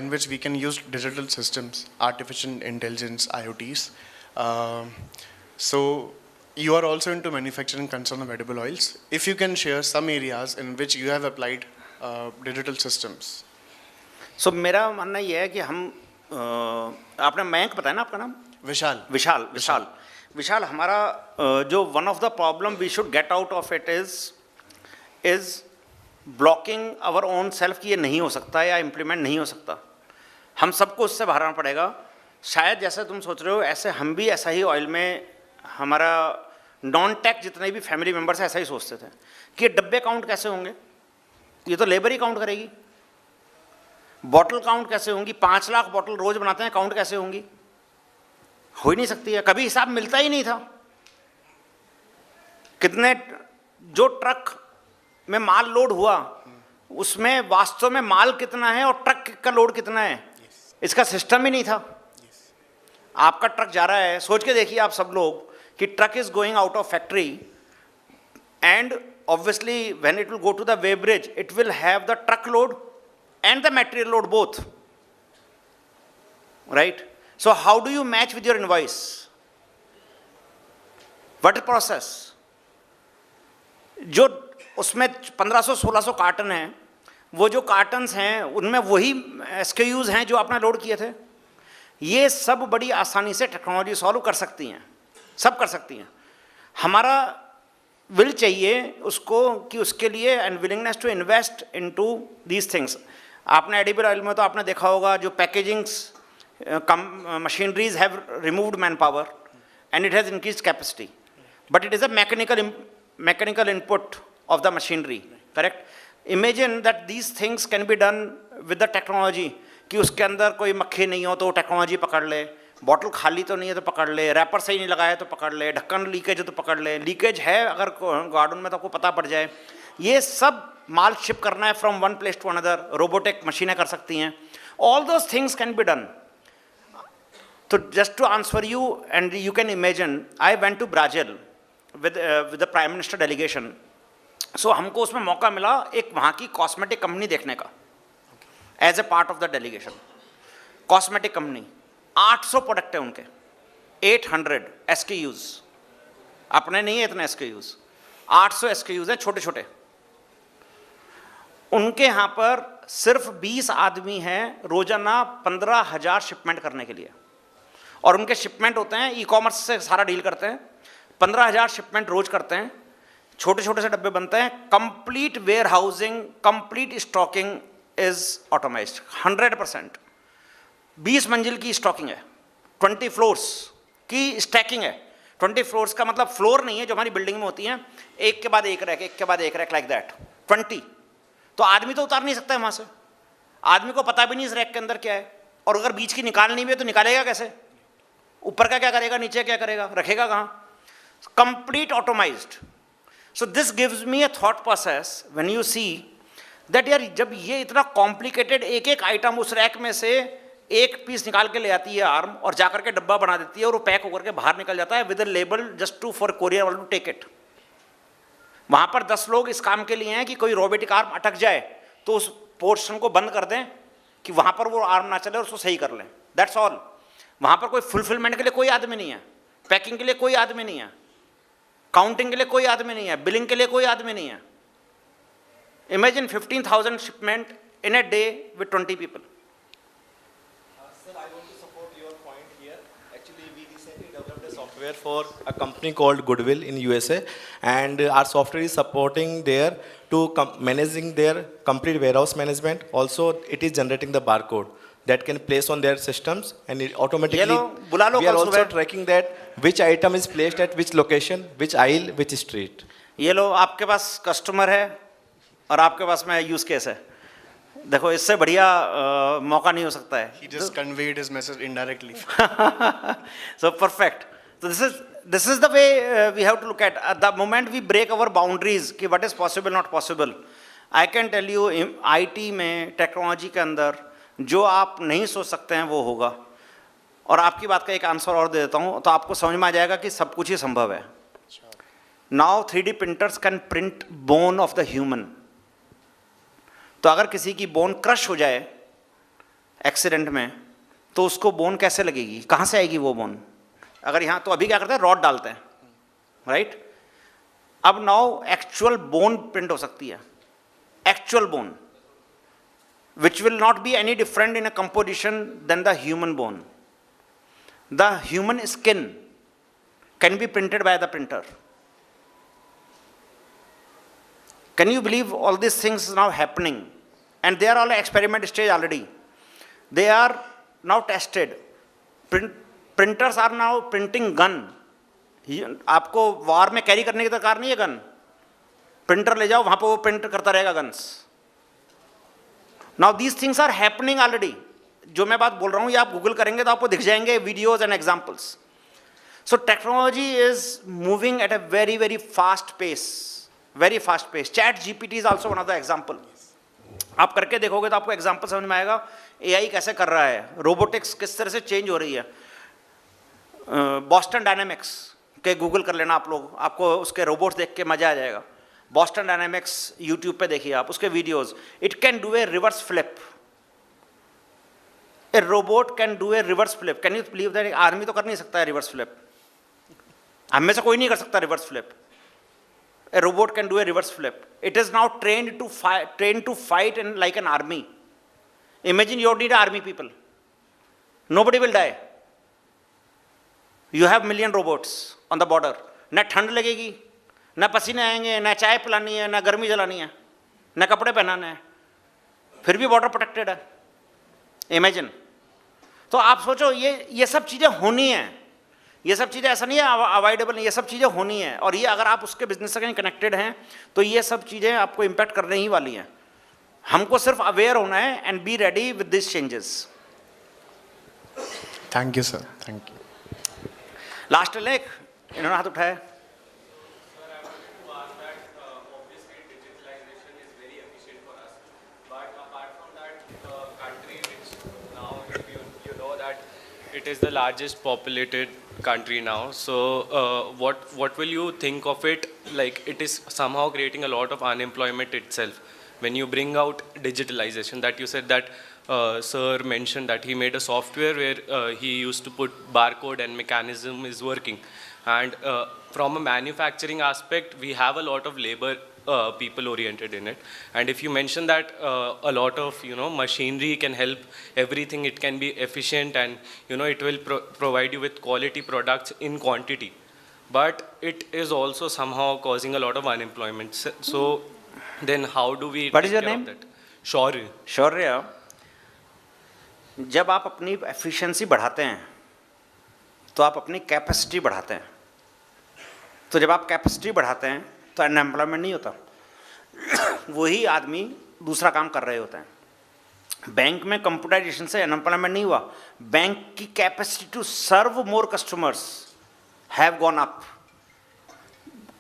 in which we can use digital systems, artificial intelligence, IoTs. So you are also into manufacturing concern of edible oils. If you can share some areas in which you have applied digital systems. So मेरा मानना ये है कि हम आपने मयंक बताया ना आपका नाम? विशाल हमारा जो one of the problem we should get out of it is blocking our own self कि ये नहीं हो सकता या implement नहीं हो सकता। हम सबको उससे बाहर आना पड़ेगा शायद जैसे तुम सोच रहे हो ऐसे हम भी ऐसा ही ऑयल में, हमारा नॉन टेक जितने भी फैमिली मेम्बर्स ऐसा ही सोचते थे कि ये डब्बे काउंट कैसे होंगे, ये तो लेबर ही काउंट करेगी। बॉटल काउंट कैसे होंगी, 5 लाख बॉटल रोज बनाते हैं, काउंट कैसे होंगी, हो ही नहीं सकती है, कभी हिसाब मिलता ही नहीं था। कितने जो ट्रक में माल लोड हुआ उसमें वास्तव में माल कितना है और ट्रक का लोड कितना है, इसका सिस्टम ही नहीं था। आपका ट्रक जा रहा है, सोच के देखिए आप सब लोग कि truck is going out of factory and obviously when it will go to the weighbridge it will have the truck load and the material load both, right? So how do you match with your invoice? What is process? जो उसमें 1500-1600 carton हैं, वो जो cottons हैं उनमें वही SKUs हैं जो आपने लोड किए थे। ये सब बड़ी आसानी से टेक्नोलॉजी सॉल्व कर सकती हैं, सब कर सकती हैं। हमारा विल चाहिए उसको कि उसके लिए and willingness to invest into these things. आपने एडिबल ऑयल में तो आपने देखा होगा जो packagings machineries have removed manpower and it has increased capacity, but it is a mechanical input of the machinery, correct? Imagine that these things can be done with the technology, कि उसके अंदर कोई मक्खी नहीं हो तो technology पकड़ ले, बॉटल खाली तो नहीं है तो पकड़ ले, रैपर सही नहीं लगाया तो पकड़ ले, ढक्कन लीकेज है तो पकड़ ले, लीकेज है अगर गार्डन में तो आपको पता पड़ जाए। ये सब माल शिप करना है from one place to another, robotic मशीनें कर सकती हैं। All those things can be done. तो just to answer you and you can imagine, I went to Brazil with the prime minister delegation. So हमको उसमें मौका मिला एक वहाँ की कॉस्मेटिक कंपनी देखने का as a part of the delegation. Cosmetic company, 800 product है उनके, 800 SKUs, अपने नहीं है इतने SKUs, 800 SKUs हैं छोटे छोटे। उनके यहाँ पर सिर्फ 20 आदमी हैं रोजाना 15,000 शिपमेंट करने के लिए, और उनके शिपमेंट होते हैं ई-कॉमर्स से सारा डील करते हैं, 15,000 शिपमेंट रोज करते हैं, छोटे छोटे से डब्बे बनते हैं, complete warehousing, complete stocking is automized 100%। 20 मंजिल की स्टॉकिंग है, 20 फ्लोर्स की स्टैकिंग है। 20 फ्लोर्स का मतलब फ्लोर नहीं है जो हमारी बिल्डिंग में होती हैं, एक के बाद एक रैक, एक के बाद एक रैक, लाइक दैट 20। तो आदमी तो उतार नहीं सकता है वहाँ से, आदमी को पता भी नहीं इस रैक के अंदर क्या है, और अगर बीच की निकालनी भी है तो निकालेगा कैसे, ऊपर का क्या करेगा, नीचे क्या करेगा, रखेगा कहाँ? Complete automized. So this gives me a thought process when you see that यार जब ये इतना कॉम्प्लिकेटेड एक एक आइटम उस रैक में से एक पीस निकाल के ले आती है आर्म और जाकर के डब्बा बना देती है और वो पैक होकर के बाहर निकल जाता है with a label just to for courier वाले टू टेक इट। वहाँ पर 10 लोग इस काम के लिए हैं कि कोई रोबोटिक आर्म अटक जाए तो उस पोर्शन को बंद कर दें कि वहाँ पर वो आर्म ना चले और उसको सही कर लें, दैट्स ऑल। वहाँ पर कोई फुलफिलमेंट के लिए कोई आदमी नहीं है, पैकिंग के लिए कोई आदमी नहीं है, काउंटिंग के लिए कोई आदमी नहीं है, बिलिंग के लिए कोई आदमी नहीं है। Imagine 15,000 shipment in a day with 20 people. Sir, I want to support your point here. Actually, we recently developed a software for a company called Goodwill in USA, and our software is supporting there to managing their complete warehouse management. Also, it is generating the barcode that can place on their systems, and it automatically we are also tracking that which item is placed at which location, which aisle, which street. ये लो आपके पास customer है और आपके पास में use case है, देखो इससे बढ़िया मौका नहीं हो सकता है। He just conveyed his message indirectly. So perfect. So this is the way we have to look at the moment we break our boundaries कि what is possible not possible. I can tell you IT में technology के अंदर जो आप नहीं सोच सकते हैं वो होगा। और आपकी बात का एक आंसर और दे देता हूँ तो आपको समझ में आ जाएगा कि सब कुछ ही संभव है। Now 3D printers can print bone of the human. तो अगर किसी की बोन क्रश हो जाए एक्सीडेंट में तो उसको बोन कैसे लगेगी, कहाँ से आएगी वो बोन? अगर यहाँ तो अभी क्या करते हैं, रॉड डालते हैं, राइट? अब नाउ एक्चुअल बोन प्रिंट हो सकती है, actual bone which will not be any different in a composition than the human bone. The human skin can be printed by the printer. Can you believe all these things now happening? And they are all experiment stage already. They are now tested. Printers are now printing gun. आपको वार में carry करने की दरकार नहीं है gun, printer ले जाओ वहां पर वो प्रिंट करता रहेगा guns. Now these things are happening already. जो मैं बात बोल रहा हूं ये आप गूगल करेंगे तो आपको दिख जाएंगे videos and examples. So technology is moving at a very very fast pace, very fast pace. ChatGPT is also one of the example. आप करके देखोगे तो आपको एग्जाम्पल समझ में आएगा एआई कैसे कर रहा है, रोबोटिक्स किस तरह से चेंज हो रही है। बॉस्टन डायनेमिक्स के गूगल कर लेना आप लोग, आपको उसके रोबोट्स देख के मजा आ जाएगा। बॉस्टन डायनेमिक्स यूट्यूब पे देखिए आप उसके videos. It can do a reverse flip, A robot can do a reverse flip. Can you believe that? आदमी तो कर नहीं सकता है रिवर्स फ्लिप, हम में से कोई नहीं कर सकता reverse flip. A robot can do a reverse flip. It is now trained to fight in like an army. Imagine you need army people. Nobody will die. You have million robots on the border. ना ठंड लगेगी, ना पसीने आएंगे, ना चाय पिलानी है, ना गर्मी जलानी है, ना कपड़े पहनाने हैं, फिर भी बॉर्डर प्रोटेक्टेड है। इमेजिन। तो आप सोचो ये सब चीज़ें होनी हैं। ये सब चीज़ें ऐसा नहीं है अवॉइडेबल नहीं, ये सब चीज़ें होनी है। और ये अगर आप उसके बिजनेस से कहीं कनेक्टेड हैं तो ये सब चीज़ें आपको इम्पैक्ट करने ही वाली हैं। हमको सिर्फ अवेयर होना है and be ready with this changes. Thank you sir, thank you. Last लेख इन्होंने हाथ उठाया। It is the largest populated country now. So what will you think of it? Like, it is somehow creating a lot of unemployment itself. When you bring out digitalization, that you said that sir mentioned that he made a software where he used to put barcode and mechanism is working. And from a manufacturing aspect, we have a lot of labor people oriented in it. And if you mention that a lot of machinery can help everything, it can be efficient, and it will provide you with quality products in quantity. But it is also somehow causing a lot of unemployment. So then how do we What is your take care name? of that? Shaurya. शौर्य, जब आप अपनी efficiency बढ़ाते हैं तो आप अपनी capacity बढ़ाते हैं। तो जब आप कैपेसिटी बढ़ाते हैं तो अनएम्प्लॉयमेंट नहीं होता, वही आदमी दूसरा काम कर रहे होते हैं। बैंक में कंप्यूटराइजेशन से अनएम्प्लॉयमेंट नहीं हुआ, बैंक की capacity to serve more customers have gone up,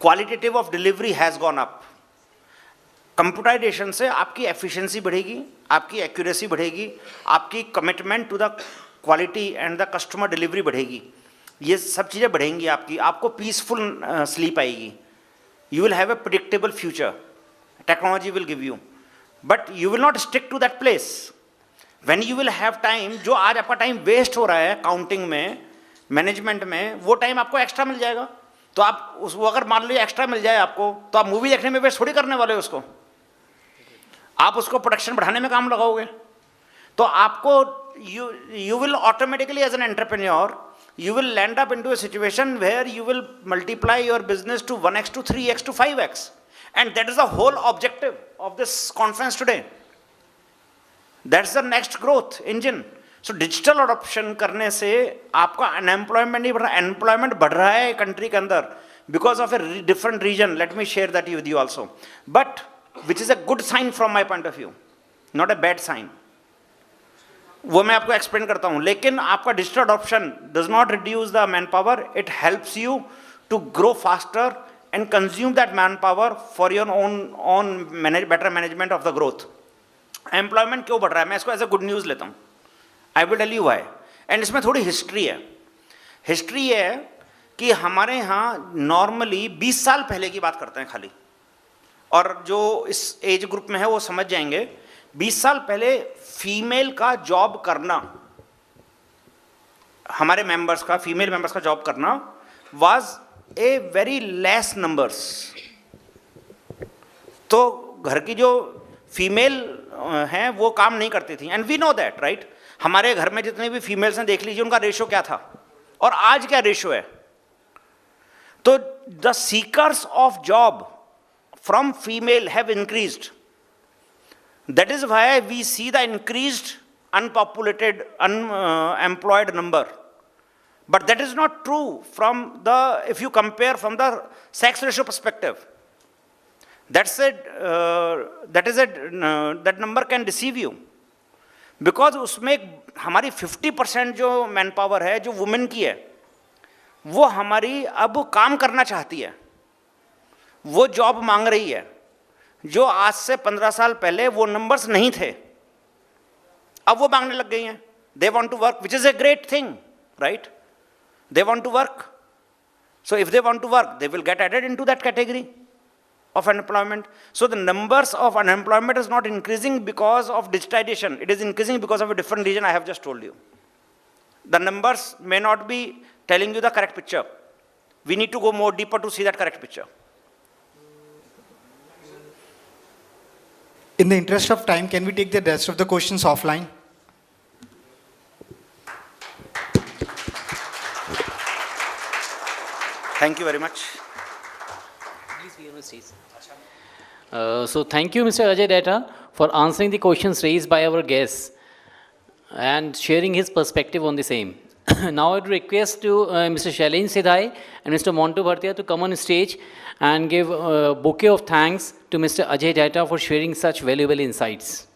qualitative of delivery has gone up. Computerisation से आपकी एफिशिएंसी बढ़ेगी, आपकी एक्यूरेसी बढ़ेगी, आपकी commitment to the quality and the customer delivery बढ़ेगी। ये सब चीज़ें बढ़ेंगी आपको पीसफुल स्लीप आएगी। You will have a predictable future. Technology will give you. But you will not stick to that place. When you will have time, जो आज आपका टाइम वेस्ट हो रहा है काउंटिंग में, मैनेजमेंट में, वो टाइम आपको एक्स्ट्रा मिल जाएगा। तो आप वो अगर मान लीजिए एक्स्ट्रा मिल जाए आपको, तो आप मूवी देखने में वेस्ट थोड़ी करने वाले हो उसको, आप उसको प्रोडक्शन बढ़ाने में काम लगाओगे। तो आपको you will automatically as an entrepreneur, you will land up into a situation where you will multiply your business to 1x to 3x to 5x. And that is the whole objective of this conference today. That's the next growth engine. So digital adoption करने से आपका unemployment नहीं बढ़ रहा, employment बढ़ रहा है country के अंदर because of a different region. Let me share that with you also. But which is a good sign from my point of view, not a bad sign. वो मैं आपको एक्सप्लेन करता हूँ। लेकिन आपका digital adoption does not reduce the manpower, it helps you to grow faster and consume that manpower for your own better management of the growth. Employment क्यों बढ़ रहा है, मैं इसको एज ए गुड न्यूज़ लेता हूँ। I will tell you why. And इसमें थोड़ी हिस्ट्री है। हिस्ट्री है कि हमारे यहाँ नॉर्मली 20 साल पहले की बात करते हैं खाली, और जो इस एज ग्रुप में है वो समझ जाएंगे। 20 साल पहले फीमेल का जॉब करना, हमारे मेंबर्स का, फीमेल मेंबर्स का जॉब करना was a very less numbers. तो घर की जो फीमेल हैं वो काम नहीं करती थी, and we know that, right. हमारे घर में जितने भी फीमेल्स हैं देख लीजिए उनका रेशो क्या था और आज क्या रेशो है। तो the seekers of job from female have increased. That is why we see the increased unpopulated, unemployed number But that is not true from the, if you compare from the sex ratio perspective. That number can deceive you. Because उसमें हमारी 50% जो man power है, जो women की है, वो हमारी अब काम करना चाहती है, वो जॉब मांग रही है, जो आज से 15 साल पहले वो नंबर्स नहीं थे, अब वो मांगने लग गई हैं. They want to work, which is a great thing, right? They want to work. So if they want to work, they will get added into that category of unemployment. So the numbers of unemployment is not increasing because of digitization. It is increasing because of a different reason I have just told you. The numbers may not be telling you the correct picture. We need to go more deeper to see that correct picture. In the interest of time, can we take the rest of the questions offline? Thank you very much. Please be on the stage. So thank you, Mr. Ajay Datta, for answering the questions raised by our guests and sharing his perspective on the same. Now I would request to Mr. Shailendra Sidhai and Mr. Montu Bhartia to come on stage and give a bouquet of thanks to Mr. Ajay Datta for sharing such valuable insights.